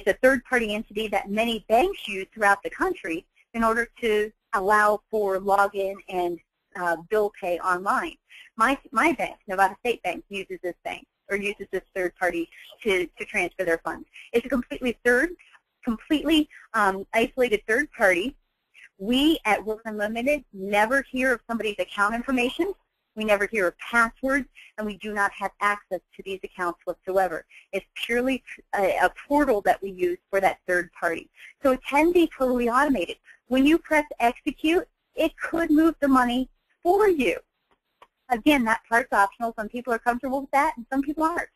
a third-party entity that many banks use throughout the country in order to allow for login and bill pay online. My bank, Nevada State Bank, uses this bank, or uses this third party to transfer their funds. It's a completely isolated third party. We at Worth Unlimited never hear of somebody's account information. We never hear of passwords, and we do not have access to these accounts whatsoever. It's purely a portal that we use for that third party. So it can be totally automated. When you press execute, it could move the money for you. Again, that part's optional. Some people are comfortable with that, and some people aren't.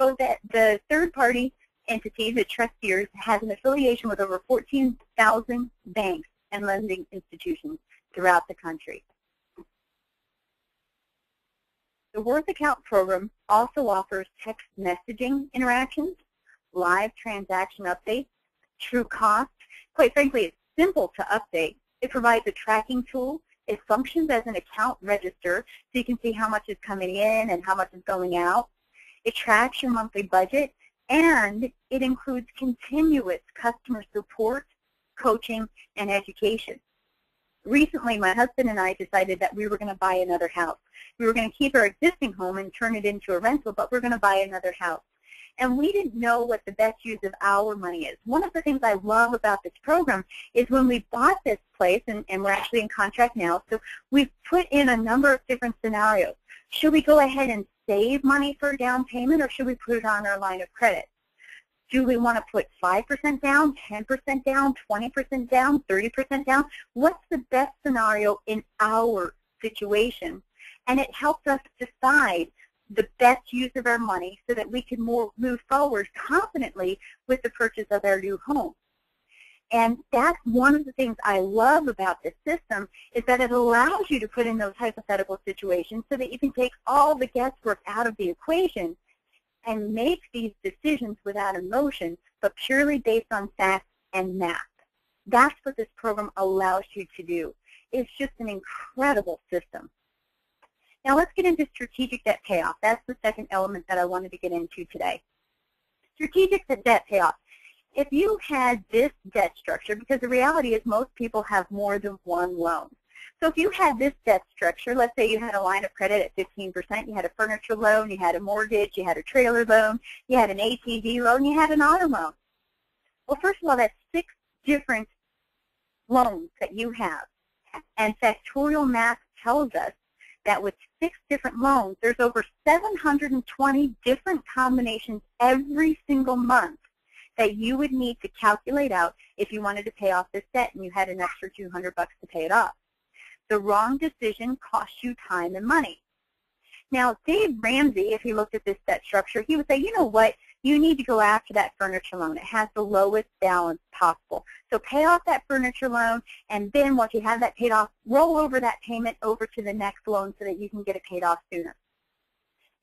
So that the third-party entity, the Trusteers, has an affiliation with over 14,000 banks and lending institutions throughout the country. The Worth Account program also offers text messaging interactions, live transaction updates, true cost. Quite frankly, it's simple to update. It provides a tracking tool. It functions as an account register, so you can see how much is coming in and how much is going out. It tracks your monthly budget, and it includes continuous customer support, coaching, and education. Recently, my husband and I decided that we were going to buy another house. We were going to keep our existing home and turn it into a rental, but we're going to buy another house. And we didn't know what the best use of our money is. One of the things I love about this program is when we bought this place, and we're actually in contract now, so we've put in a number of different scenarios. Should we go ahead and save money for a down payment, or should we put it on our line of credit? Do we want to put 5% down, 10% down, 20% down, 30% down? What's the best scenario in our situation? And it helps us decide the best use of our money so that we can move forward confidently with the purchase of our new home. And that's one of the things I love about this system, is that it allows you to put in those hypothetical situations so that you can take all the guesswork out of the equation and make these decisions without emotion, but purely based on facts and math. That's what this program allows you to do. It's just an incredible system. Now let's get into strategic debt payoff. That's the second element that I wanted to get into today. Strategic debt payoff. If you had this debt structure, because the reality is most people have more than one loan. So if you had this debt structure, let's say you had a line of credit at 15%, you had a furniture loan, you had a mortgage, you had a trailer loan, you had an ATV loan, you had an auto loan. Well, first of all, that's 6 different loans that you have. And factorial math tells us that with 6 different loans, there's over 720 different combinations every single month that you would need to calculate out if you wanted to pay off this debt and you had an extra $200 to pay it off. The wrong decision costs you time and money. Now, Dave Ramsey, if he looked at this debt structure, he would say, you know what, you need to go after that furniture loan. It has the lowest balance possible. So pay off that furniture loan, and then once you have that paid off, roll over that payment over to the next loan so that you can get it paid off sooner.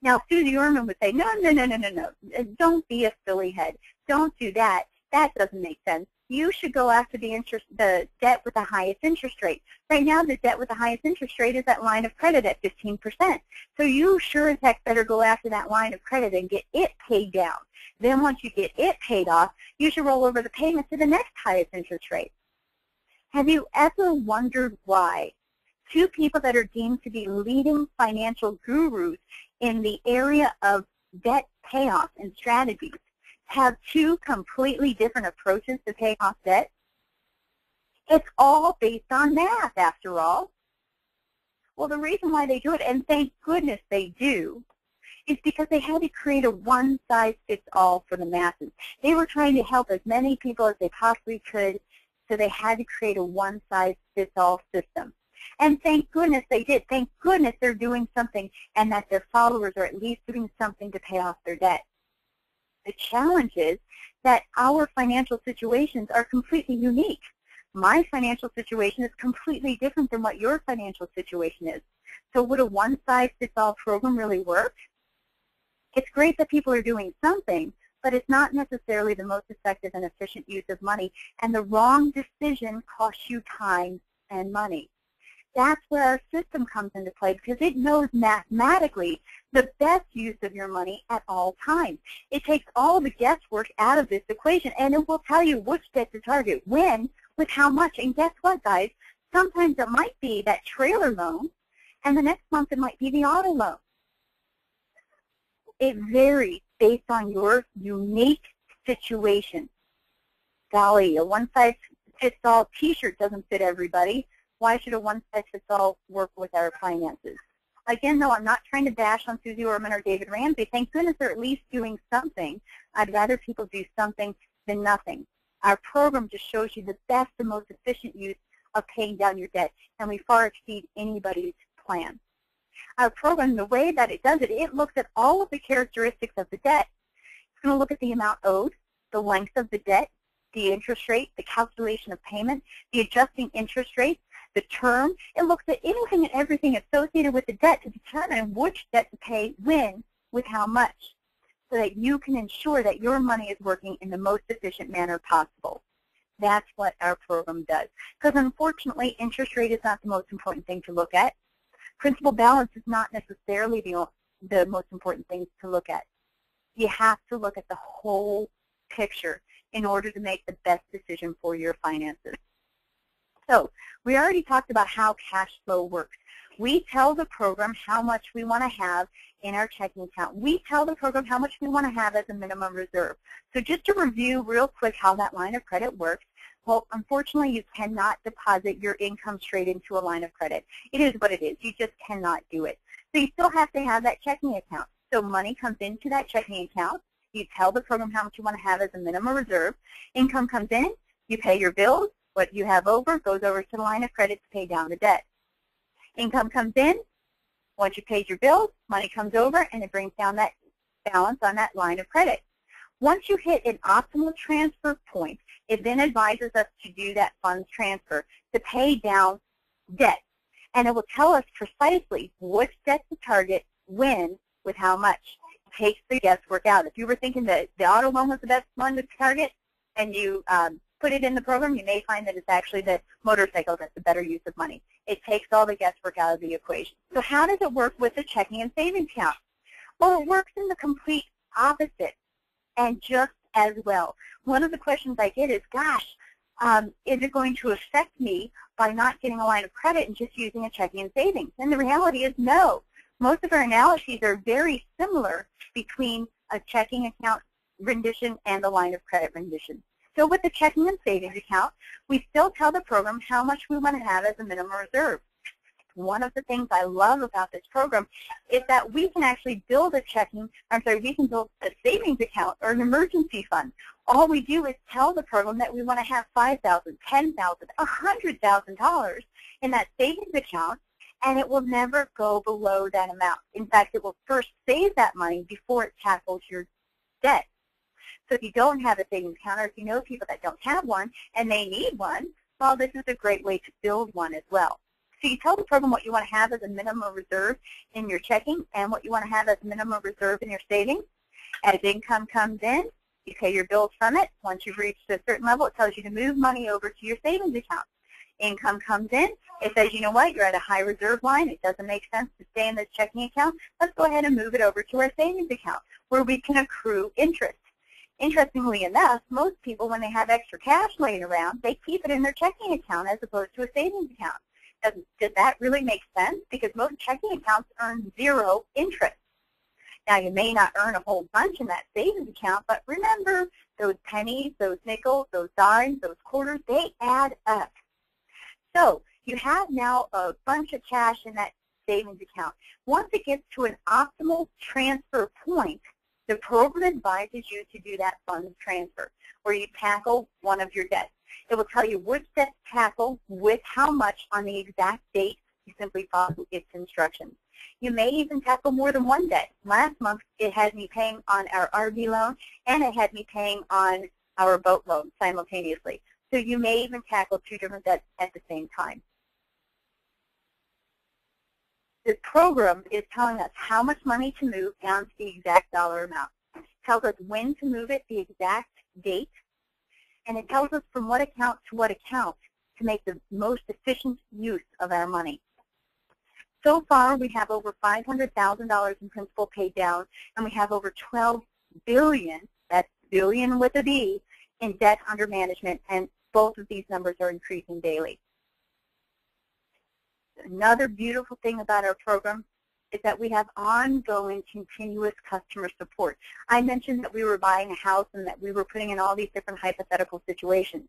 Now, Susie Orman would say, no, no, no, no, no, no. Don't be a silly head. Don't do that. That doesn't make sense. You should go after the debt with the highest interest rate. Right now, the debt with the highest interest rate is that line of credit at 15%. So you sure as heck better go after that line of credit and get it paid down. Then once you get it paid off, you should roll over the payment to the next highest interest rate. Have you ever wondered why two people that are deemed to be leading financial gurus in the area of debt payoff and strategies have two completely different approaches to pay off debt? It's all based on math, after all. Well, the reason why they do it, and thank goodness they do, is because they had to create a one-size-fits-all for the masses. They were trying to help as many people as they possibly could, so they had to create a one-size-fits-all system. And thank goodness they did. Thank goodness they're doing something and that their followers are at least doing something to pay off their debt. The challenge is that our financial situations are completely unique. My financial situation is completely different than what your financial situation is. So would a one-size-fits-all program really work? It's great that people are doing something, but it's not necessarily the most effective and efficient use of money, and the wrong decision costs you time and money. That's where our system comes into play, because it knows mathematically the best use of your money at all times. It takes all the guesswork out of this equation, and it will tell you which debt to target, when, with how much. And guess what, guys? Sometimes it might be that trailer loan, and the next month it might be the auto loan. It varies based on your unique situation. Golly, a one-size-fits-all t-shirt doesn't fit everybody. Why should a one-size-fits-all work with our finances? Again, though, I'm not trying to bash on Susie Orman or David Ramsey. Thank goodness they're at least doing something. I'd rather people do something than nothing. Our program just shows you the best and most efficient use of paying down your debt, and we far exceed anybody's plan. Our program, the way that it does it, it looks at all of the characteristics of the debt. It's going to look at the amount owed, the length of the debt, the interest rate, the calculation of payment, the adjusting interest rate, the term. It looks at anything and everything associated with the debt to determine which debt to pay when, with how much, so that you can ensure that your money is working in the most efficient manner possible. That's what our program does. Because unfortunately, interest rate is not the most important thing to look at. Principal balance is not necessarily the most important thing to look at. You have to look at the whole picture in order to make the best decision for your finances. So we already talked about how cash flow works. We tell the program how much we want to have in our checking account. We tell the program how much we want to have as a minimum reserve. So just to review real quick how that line of credit works, well, unfortunately, you cannot deposit your income straight into a line of credit. It is what it is. You just cannot do it. So you still have to have that checking account. So money comes into that checking account. You tell the program how much you want to have as a minimum reserve. Income comes in. You pay your bills. What you have over goes over to the line of credit to pay down the debt. Income comes in. Once you paid your bills, money comes over, and it brings down that balance on that line of credit. Once you hit an optimal transfer point, it then advises us to do that funds transfer to pay down debt. And it will tell us precisely which debt to target, when, with how much. It takes the guesswork out. If you were thinking that the auto loan was the best one to target, and you put it in the program, you may find that it's actually the motorcycle that's the better use of money. It takes all the guesswork out of the equation. So how does it work with the checking and savings account? Well, it works in the complete opposite and just as well. One of the questions I get is, gosh, is it going to affect me by not getting a line of credit and just using a checking and savings? And the reality is no. Most of our analyses are very similar between a checking account rendition and a line of credit rendition. So with the checking and savings account, we still tell the program how much we want to have as a minimum reserve. One of the things I love about this program is that we can actually build we can build a savings account or an emergency fund. All we do is tell the program that we want to have $5,000, $10,000, $100,000 in that savings account, and it will never go below that amount. In fact, it will first save that money before it tackles your debt. So if you don't have a savings account, or if you know people that don't have one and they need one, well, this is a great way to build one as well. So you tell the program what you want to have as a minimum reserve in your checking and what you want to have as a minimum reserve in your savings. As income comes in, you pay your bills from it. Once you've reached a certain level, it tells you to move money over to your savings account. Income comes in, it says, you know what, you're at a high reserve line. It doesn't make sense to stay in this checking account. Let's go ahead and move it over to our savings account where we can accrue interest. Interestingly enough, most people, when they have extra cash laying around, they keep it in their checking account as opposed to a savings account. Does that really make sense? Because most checking accounts earn 0 interest. Now, you may not earn a whole bunch in that savings account, but remember, those pennies, those nickels, those dimes, those quarters, they add up. So you have now a bunch of cash in that savings account. Once it gets to an optimal transfer point, the program advises you to do that funds transfer, where you tackle one of your debts. It will tell you which debt to tackle with how much on the exact date. You simply follow its instructions. You may even tackle more than one debt. Last month, it had me paying on our RV loan, and it had me paying on our boat loan simultaneously. So you may even tackle 2 different debts at the same time. The program is telling us how much money to move down to the exact dollar amount. It tells us when to move it, the exact date, and it tells us from what account to what account to make the most efficient use of our money. So far, we have over $500,000 in principal paid down, and we have over $12 billion, that's billion with a B, in debt under management, and both of these numbers are increasing daily. Another beautiful thing about our program is that we have ongoing, continuous customer support. I mentioned that we were buying a house and that we were putting in all these different hypothetical situations.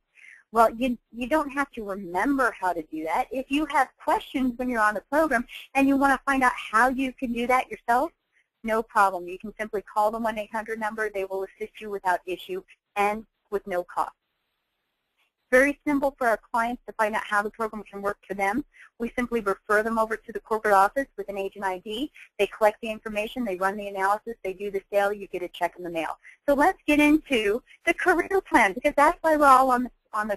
Well, you don't have to remember how to do that. If you have questions when you're on the program and you want to find out how you can do that yourself, no problem. You can simply call the 1-800 number. They will assist you without issue and with no cost. Very simple for our clients to find out how the program can work for them. We simply refer them over to the corporate office with an agent ID. They collect the information, they run the analysis, they do the sale, you get a check in the mail. So let's get into the career plan, because that's why we're all on the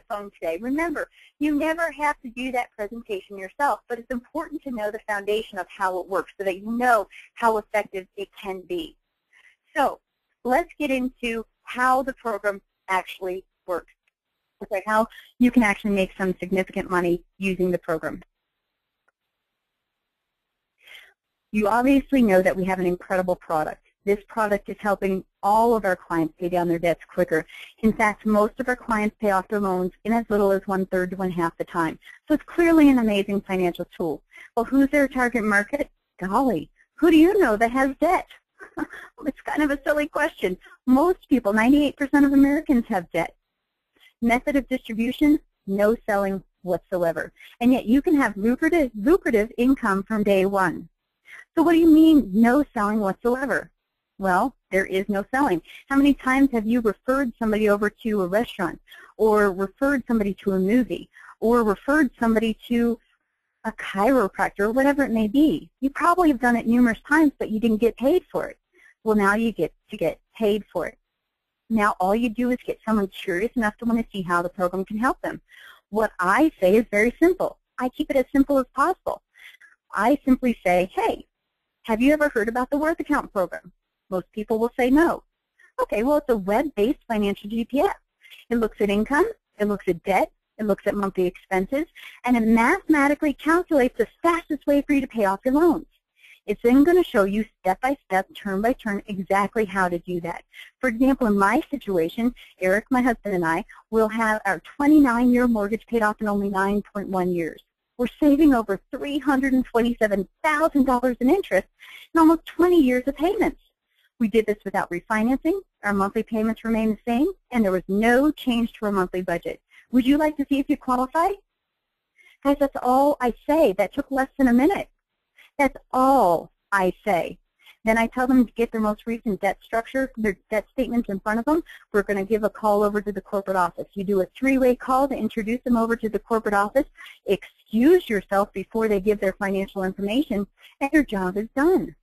phone today. Remember, you never have to do that presentation yourself, but it's important to know the foundation of how it works so that you know how effective it can be. So let's get into how the program actually works. Okay, how you can actually make some significant money using the program. You obviously know that we have an incredible product. This product is helping all of our clients pay down their debts quicker. In fact, most of our clients pay off their loans in as little as 1/3 to 1/2 the time. So it's clearly an amazing financial tool. Well, who's their target market? Golly, who do you know that has debt? It's kind of a silly question. Most people, 98% of Americans, have debt. Method of distribution, no selling whatsoever. And yet you can have lucrative income from day one. So what do you mean no selling whatsoever? Well, there is no selling. How many times have you referred somebody over to a restaurant, or referred somebody to a movie, or referred somebody to a chiropractor, or whatever it may be? You probably have done it numerous times, but you didn't get paid for it. Well, now you get to get paid for it. Now all you do is get someone curious enough to want to see how the program can help them. What I say is very simple. I keep it as simple as possible. I simply say, hey, have you ever heard about the Worth Account program? Most people will say no. Okay, well, it's a web-based financial GPS. It looks at income, it looks at debt, it looks at monthly expenses, and it mathematically calculates the fastest way for you to pay off your loans. It's then going to show you step-by-step, turn-by-turn, exactly how to do that. For example, in my situation, Eric, my husband, and I will have our 29-year mortgage paid off in only 9.1 years. We're saving over $327,000 in interest and almost 20 years of payments. We did this without refinancing. Our monthly payments remain the same, and there was no change to our monthly budget. Would you like to see if you qualify? Guys, that's all I say. That took less than a minute. That's all I say. Then I tell them to get their most recent debt structure, their debt statements in front of them. We're going to give a call over to the corporate office. You do a 3-way call to introduce them over to the corporate office, excuse yourself before they give their financial information, and your job is done.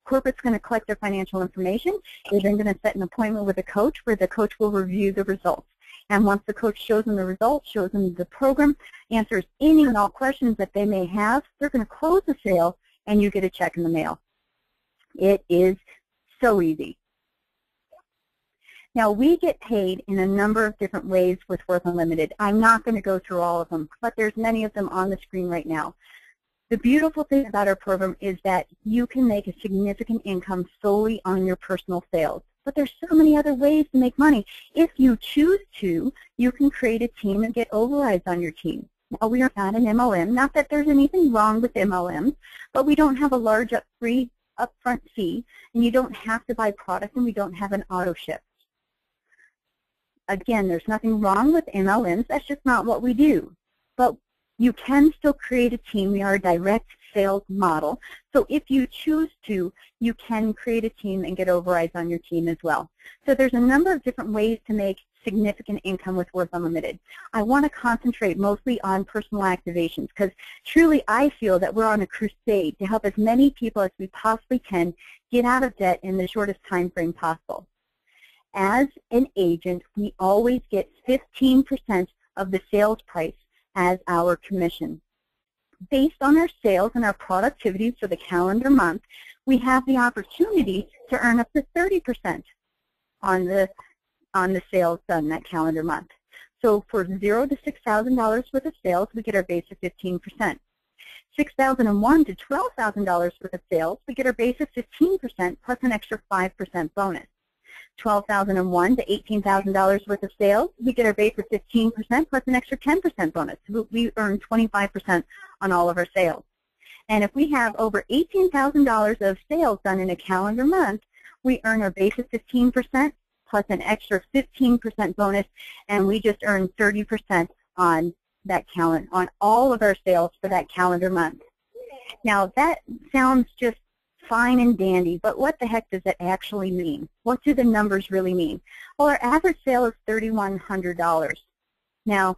Corporate's going to collect their financial information. They're then going to set an appointment with a coach where the coach will review the results. And once the coach shows them the results, shows them the program, answers any and all questions that they may have, they're going to close the sale and you get a check in the mail. It is so easy. Now, we get paid in a number of different ways with Worth Unlimited. I'm not going to go through all of them, but there's many of them on the screen right now. The beautiful thing about our program is that you can make a significant income solely on your personal sales. But there's so many other ways to make money. If you choose to, you can create a team and get overrides on your team. Now, we are not an MLM. Not that there's anything wrong with MLMs, but we don't have a large upfront fee, and you don't have to buy product, and we don't have an auto ship. Again, there's nothing wrong with MLMs. That's just not what we do. But you can still create a team. We are a direct sales model. So if you choose to, you can create a team and get overrides on your team as well. So there's a number of different ways to make significant income with Worth Unlimited. I want to concentrate mostly on personal activations because truly I feel that we're on a crusade to help as many people as we possibly can get out of debt in the shortest time frame possible. As an agent, we always get 15% of the sales price as our commission. Based on our sales and our productivity for the calendar month, we have the opportunity to earn up to 30% on the sales done that calendar month. So for $0 to $6,000 worth of sales, we get our base of 15%. $6,001 to $12,000 worth of sales, we get our base of 15% plus an extra 5% bonus. $12,001 to $18,000 worth of sales, we get our base of 15% plus an extra 10% bonus. We earn 25% on all of our sales. And if we have over $18,000 of sales done in a calendar month, we earn our base of 15% plus an extra 15% bonus, and we just earn 30% on that on all of our sales for that calendar month. Now that sounds just fine and dandy, but what the heck does that actually mean? What do the numbers really mean? Well, our average sale is $3,100. Now,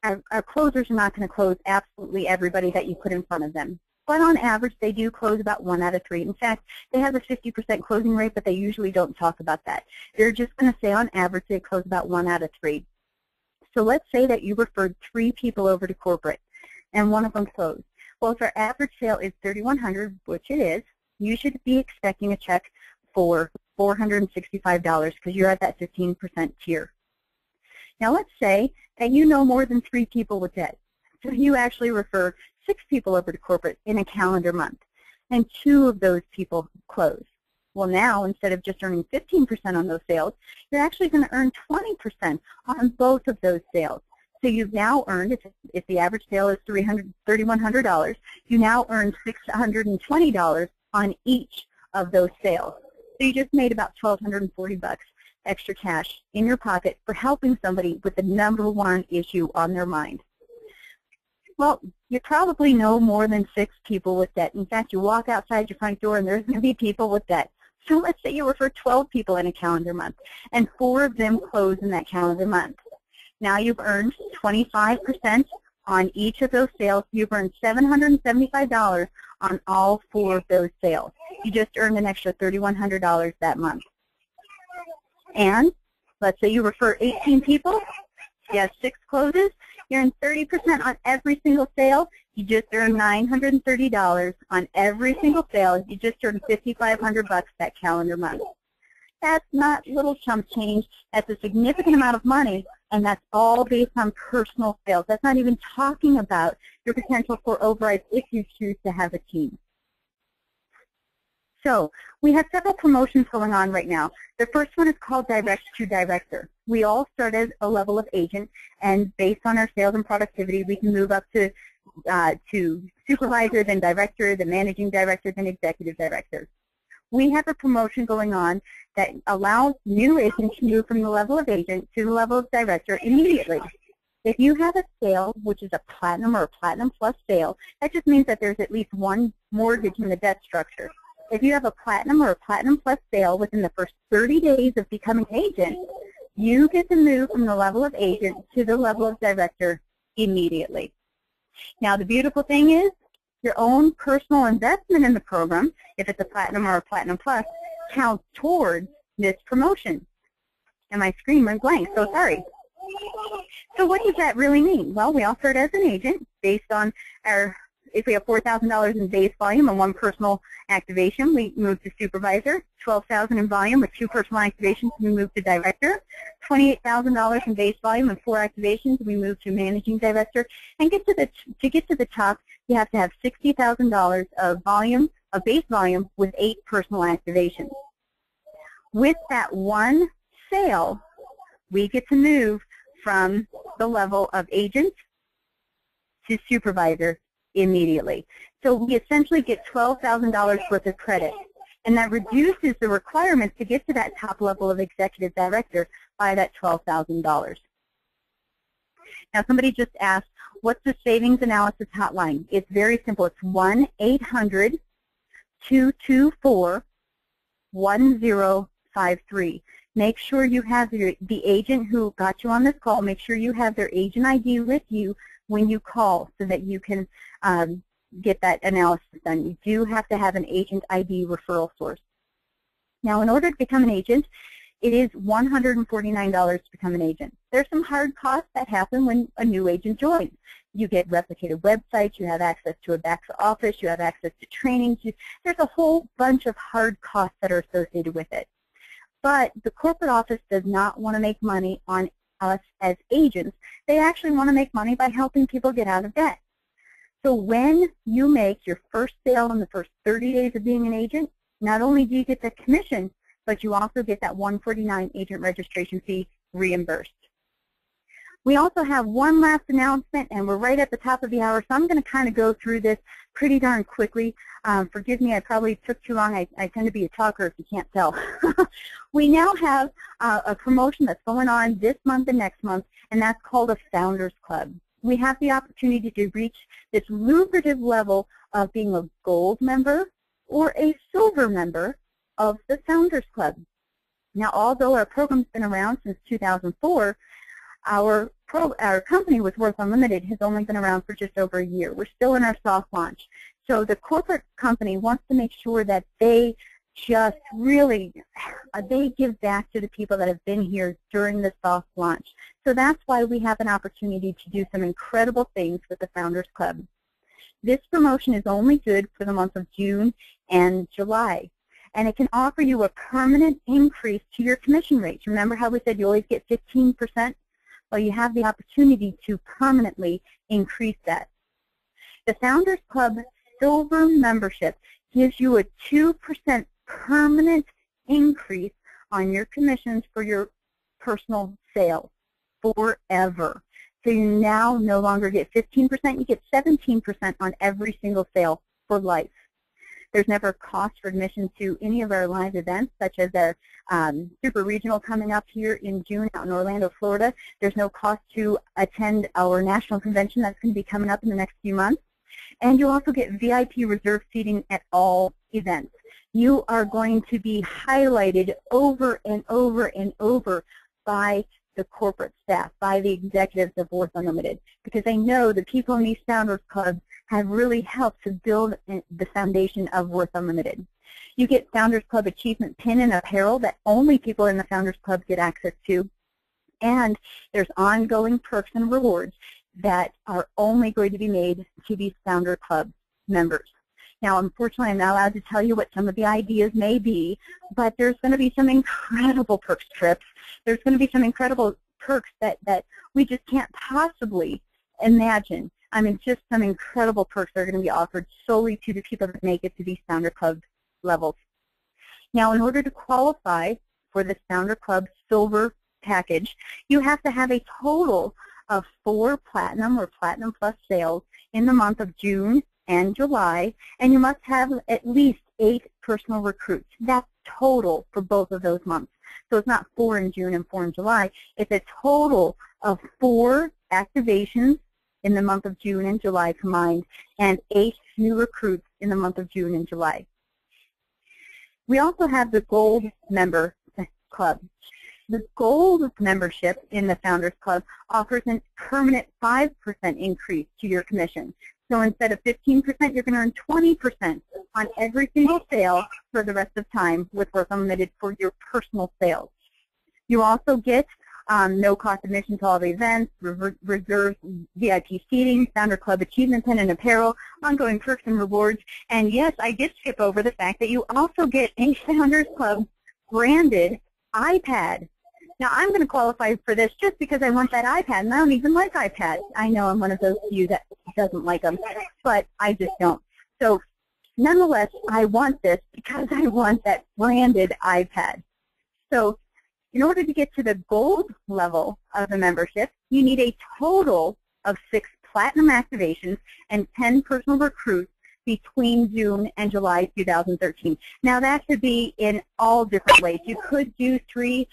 our closers are not going to close absolutely everybody that you put in front of them. But on average, they do close about 1 out of 3. In fact, they have a 50% closing rate, but they usually don't talk about that. They're just going to say on average they close about 1 out of 3. So let's say that you referred 3 people over to corporate, and 1 of them closed. Well, if our average sale is $3,100, which it is, you should be expecting a check for $465 because you're at that 15% tier. Now let's say that you know more than 3 people with debt. So you actually refer 6 people over to corporate in a calendar month, and 2 of those people close. Well, now instead of just earning 15% on those sales, you're actually going to earn 20% on both of those sales. So you've now earned, if the average sale is $3,100, you now earn $620 on each of those sales. So you just made about $1,240 extra cash in your pocket for helping somebody with the #1 issue on their mind. Well, you probably know more than 6 people with debt. In fact, you walk outside your front door and there's going to be people with debt. So let's say you refer 12 people in a calendar month, and 4 of them close in that calendar month. Now you've earned 25% on each of those sales. You've earned $775 on all 4 of those sales. You just earned an extra $3,100 that month. And let's say you refer 18 people. You have 6 closes. You earn 30% on every single sale. You just earn $930 on every single sale. You just earned $5,500 that calendar month. That's not little chump change. That's a significant amount of money, and that's all based on personal sales. That's not even talking about your potential for overrides if you choose to have a team. So we have several promotions going on right now. The first one is called Direct to Director. We all start at a level of agent, and based on our sales and productivity, we can move up to supervisor, then director, then managing director, then executive director. We have a promotion going on that allows new agents to move from the level of agent to the level of director immediately. If you have a sale, which is a platinum or a platinum plus sale, that just means that there's at least 1 mortgage in the debt structure. If you have a platinum or a platinum plus sale within the first 30 days of becoming an agent, you get to move from the level of agent to the level of director immediately. Now, the beautiful thing is your own personal investment in the program, if it's a platinum or a platinum plus, counts towards this promotion. And my screen went blank, so sorry. So what does that really mean? Well, we all start as an agent based on our, if we have $4,000 in base volume and 1 personal activation, we move to supervisor. $12,000 in volume with 2 personal activations, we move to director. $28,000 in base volume and 4 activations, we move to managing director. And to get to the top, you have to have $60,000 of volume, of base volume with 8 personal activations. With that one sale, we get to move from the level of agent to supervisor immediately. So we essentially get $12,000 worth of credit, and that reduces the requirements to get to that top level of executive director by that $12,000. Now somebody just asked, what's the savings analysis hotline? It's very simple. It's 1-800-224-1053. Make sure you have the agent who got you on this call, make sure you have their agent ID with you when you call so that you can get that analysis done. You do have to have an agent ID referral source. Now, in order to become an agent, it is $149 to become an agent. There's some hard costs that happen when a new agent joins. You get replicated websites, you have access to a back office, you have access to trainings. There's a whole bunch of hard costs that are associated with it. But the corporate office does not want to make money on us as agents. They actually want to make money by helping people get out of debt. So when you make your first sale in the first 30 days of being an agent, not only do you get the commission, but you also get that $149 agent registration fee reimbursed. We also have one last announcement, and we're right at the top of the hour, so I'm going to kind of go through this pretty darn quickly. Forgive me, I probably took too long. I tend to be a talker if you can't tell. We now have a promotion that's going on this month and next month, and that's called a Founders Club. We have the opportunity to reach this lucrative level of being a gold member or a silver member of the Founders Club. Now, although our program's been around since 2004, our company with Worth Unlimited has only been around for just over a year. We're still in our soft launch. So the corporate company wants to make sure that they just really, they give back to the people that have been here during the soft launch. So that's why we have an opportunity to do some incredible things with the Founders Club. This promotion is only good for the month of June and July. And it can offer you a permanent increase to your commission rates. Remember how we said you always get 15%? Well, you have the opportunity to permanently increase that. The Founders Club Silver membership gives you a 2% permanent increase on your commissions for your personal sales forever. So you now no longer get 15%, you get 17% on every single sale for life. There's never a cost for admission to any of our live events, such as our Super Regional coming up here in June out in Orlando, Florida. There's no cost to attend our national convention that's going to be coming up in the next few months. And you'll also get VIP reserved seating at all events. You are going to be highlighted over and over and over by the corporate staff, by the executives of Worth Unlimited, because they know the people in these Founders Clubs have really helped to build the foundation of Worth Unlimited. You get Founders Club Achievement Pin and Apparel that only people in the Founders Club get access to, and there's ongoing perks and rewards that are only going to be made to these Founder Club members. Now, unfortunately, I'm not allowed to tell you what some of the ideas may be, but there's going to be some incredible perks trips. There's going to be some incredible perks that we just can't possibly imagine. I mean, just some incredible perks that are going to be offered solely to the people that make it to these Founder Club levels. Now, in order to qualify for this Founder Club Silver package, you have to have a total of 4 Platinum or Platinum Plus sales in the month of June and July, and you must have at least 8 personal recruits. That's total for both of those months. So it's not 4 in June and 4 in July. It's a total of 4 activations in the month of June and July combined, and 8 new recruits in the month of June and July. We also have the Gold Member Club. The Gold membership in the Founders Club offers a permanent 5% increase to your commission. So instead of 15%, you're going to earn 20% on every single sale for the rest of time with Worth Unlimited for your personal sales. You also get no cost admission to all the events, reserved VIP seating, Founder Club achievement pin and apparel, ongoing perks and rewards. And yes, I did skip over the fact that you also get a Founders Club branded iPad. Now, I'm going to qualify for this just because I want that iPad, and I don't even like iPads. I know I'm one of those few that doesn't like them, but I just don't. So nonetheless, I want this because I want that branded iPad. So in order to get to the gold level of the membership, you need a total of 6 platinum activations and 10 personal recruits between June and July 2013. Now, that could be in all different ways. You could do 3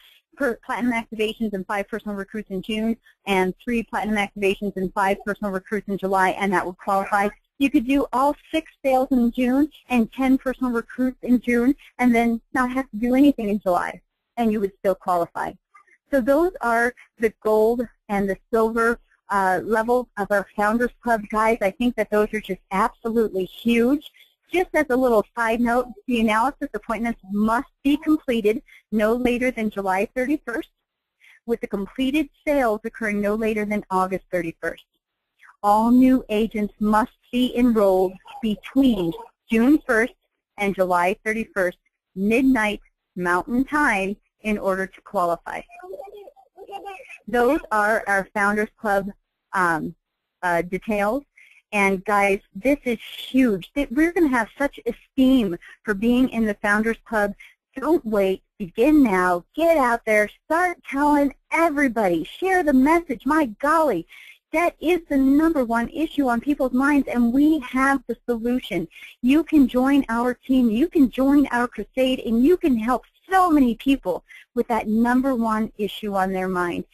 platinum activations and 5 personal recruits in June, and 3 platinum activations and 5 personal recruits in July, and that would qualify. You could do all 6 sales in June and 10 personal recruits in June, and then not have to do anything in July, and you would still qualify. So those are the gold and the silver level of our Founders Club, guys. I think that those are just absolutely huge. Just as a little side note, the analysis appointments must be completed no later than July 31st, with the completed sales occurring no later than August 31st. All new agents must be enrolled between June 1st and July 31st, midnight Mountain Time, in order to qualify. Those are our Founders Club details. And guys, this is huge. We're going to have such esteem for being in the Founders Club. Don't wait. Begin now. Get out there. Start telling everybody. Share the message. My golly, debt is the #1 issue on people's minds, and we have the solution. You can join our team. You can join our crusade, and you can help so many people with that #1 issue on their mind.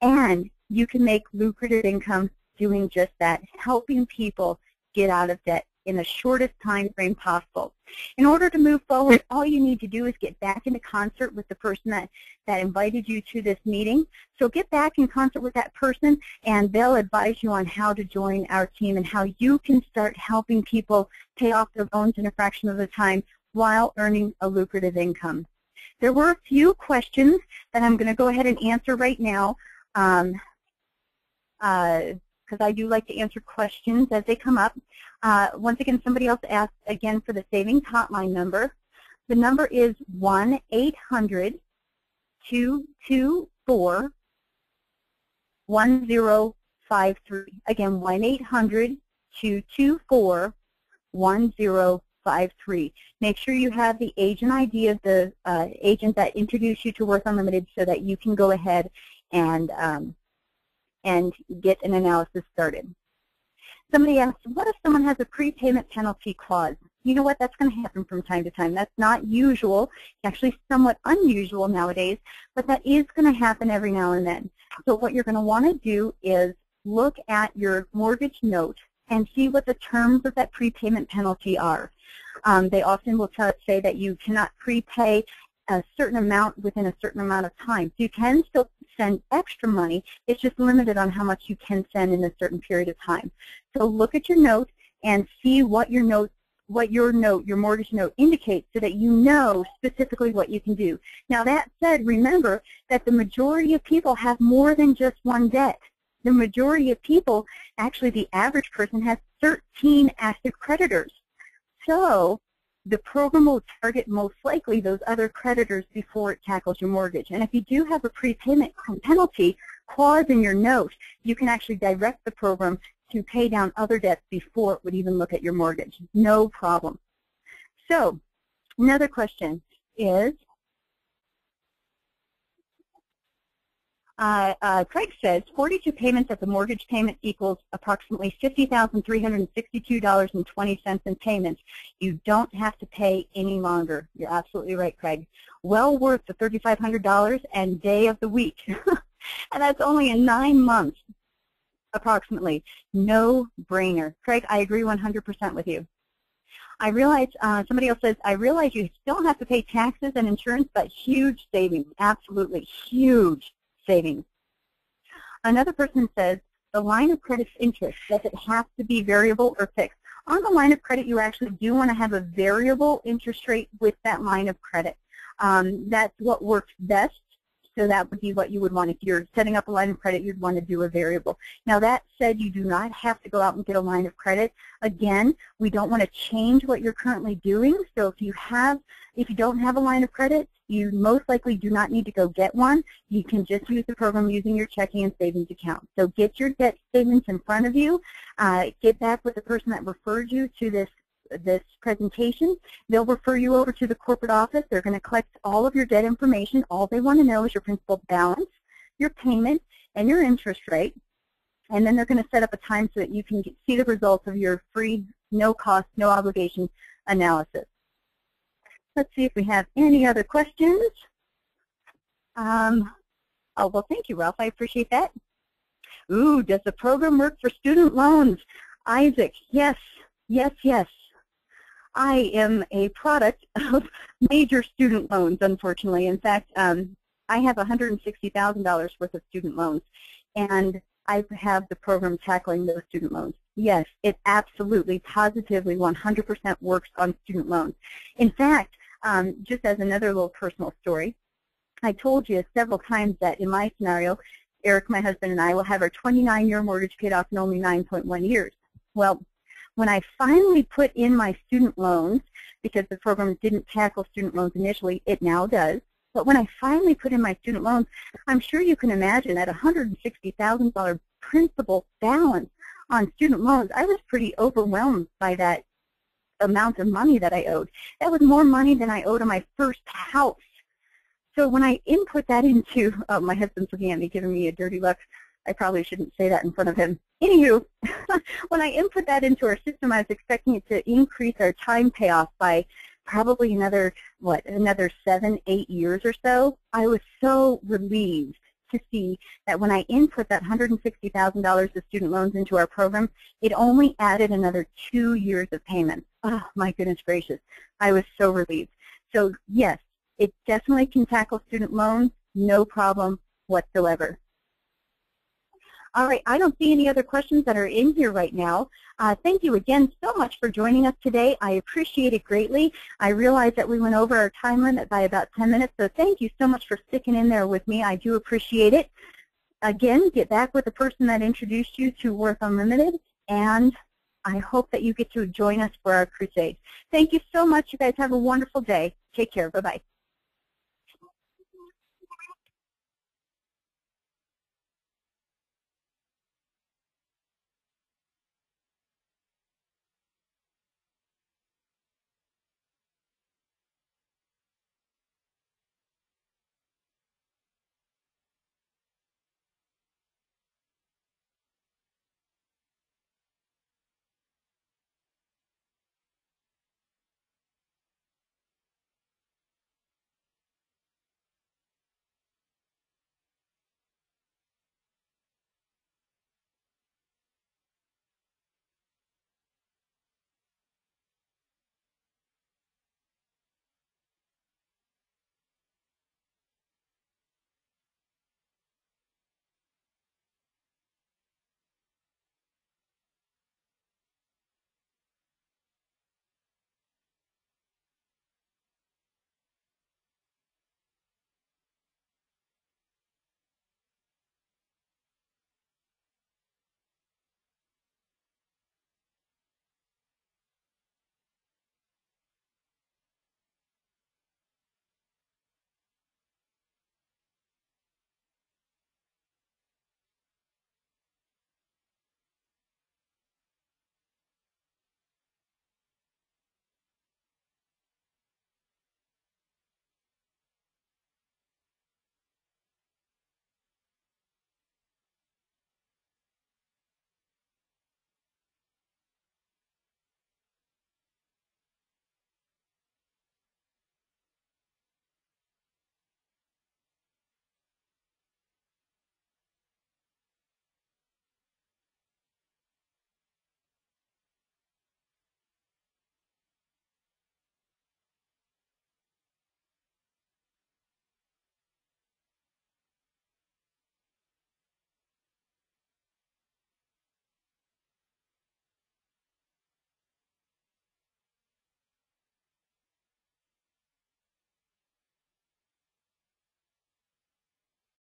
And you can make lucrative income doing just that, helping people get out of debt in the shortest time frame possible. In order to move forward, all you need to do is get back into concert with the person that invited you to this meeting. So get back in concert with that person, and they'll advise you on how to join our team and how you can start helping people pay off their loans in a fraction of the time while earning a lucrative income. There were a few questions that I'm going to go ahead and answer right now. Because I do like to answer questions as they come up. Once again, somebody else asked again for the savings hotline number. The number is 1-800-224-1053. Again, 1-800-224-1053. Make sure you have the agent ID of the agent that introduced you to Worth Unlimited so that you can go ahead and get an analysis started. Somebody asked, what if someone has a prepayment penalty clause? You know what? That's going to happen from time to time. That's not usual. It's actually somewhat unusual nowadays, but that is going to happen every now and then. So what you're going to want to do is look at your mortgage note and see what the terms of that prepayment penalty are. They often will say that you cannot prepay a certain amount within a certain amount of time. So you can still send extra money. It's just limited on how much you can send in a certain period of time. So look at your note and see what your mortgage note indicates so that you know specifically what you can do. Now that said, remember that the majority of people have more than just one debt. The majority of people, actually the average person, has 13 active creditors. So the program will target most likely those other creditors before it tackles your mortgage. And if you do have a prepayment penalty clause in your note, you can actually direct the program to pay down other debts before it would even look at your mortgage. No problem. So another question is, Craig says 42 payments of the mortgage payment equals approximately $50,362.20 in payments. You don't have to pay any longer. You're absolutely right, Craig. Well worth the $3,500 and day of the week. And that's only in 9 months, approximately. No brainer. Craig, I agree 100% with you. I realize, somebody else says, I realize you still have to pay taxes and insurance, but huge savings. Absolutely huge savings. Another person says, the line of credit's interest, does it have to be variable or fixed? On the line of credit, you actually do want to have a variable interest rate with that line of credit. That's what works best So that would be what you would want. If you're setting up a line of credit, you'd want to do a variable. Now that said, you do not have to go out and get a line of credit. Again, we don't want to change what you're currently doing. So if you don't have a line of credit, you most likely do not need to go get one. You can just use the program using your checking and savings account. So get your debt statements in front of you. Get back with the person that referred you to this presentation. They'll refer you over to the corporate office. They're going to collect all of your debt information. All they want to know is your principal balance, your payment, and your interest rate. And then they're going to set up a time so that you can see the results of your free, no cost, no obligation analysis. Let's see if we have any other questions. Oh, well, thank you, Ralph. I appreciate that. Ooh, does the program work for student loans? Isaac, yes, yes, yes. I am a product of major student loans, unfortunately. In fact, I have $160,000 worth of student loans, and I have the program tackling those student loans. Yes, it absolutely, positively, 100% works on student loans. In fact, just as another little personal story, I told you several times that in my scenario, Eric, my husband, and I will have our 29-year mortgage paid off in only 9.1 years. Well, when I finally put in my student loans, because the program didn't tackle student loans initially, it now does. But when I finally put in my student loans, I'm sure you can imagine at $160,000 principal balance on student loans, I was pretty overwhelmed by that amount of money that I owed. That was more money than I owed on my first house. So when I input that into, oh, my husband's looking at me giving me a dirty look. I probably shouldn't say that in front of him. Anywho, when I input that into our system, I was expecting it to increase our time payoff by probably another 7, 8 years or so. I was so relieved to see that when I input that $160,000 of student loans into our program, it only added another 2 years of payments. Oh, my goodness gracious. I was so relieved. So, yes, it definitely can tackle student loans, no problem whatsoever. All right, I don't see any other questions that are in here right now. Thank you again so much for joining us today. I appreciate it greatly. I realize that we went over our time limit by about 10 minutes, so thank you so much for sticking in there with me. I do appreciate it. Again, get back with the person that introduced you to Worth Unlimited, and I hope that you get to join us for our crusade. Thank you so much. You guys have a wonderful day. Take care. Bye-bye.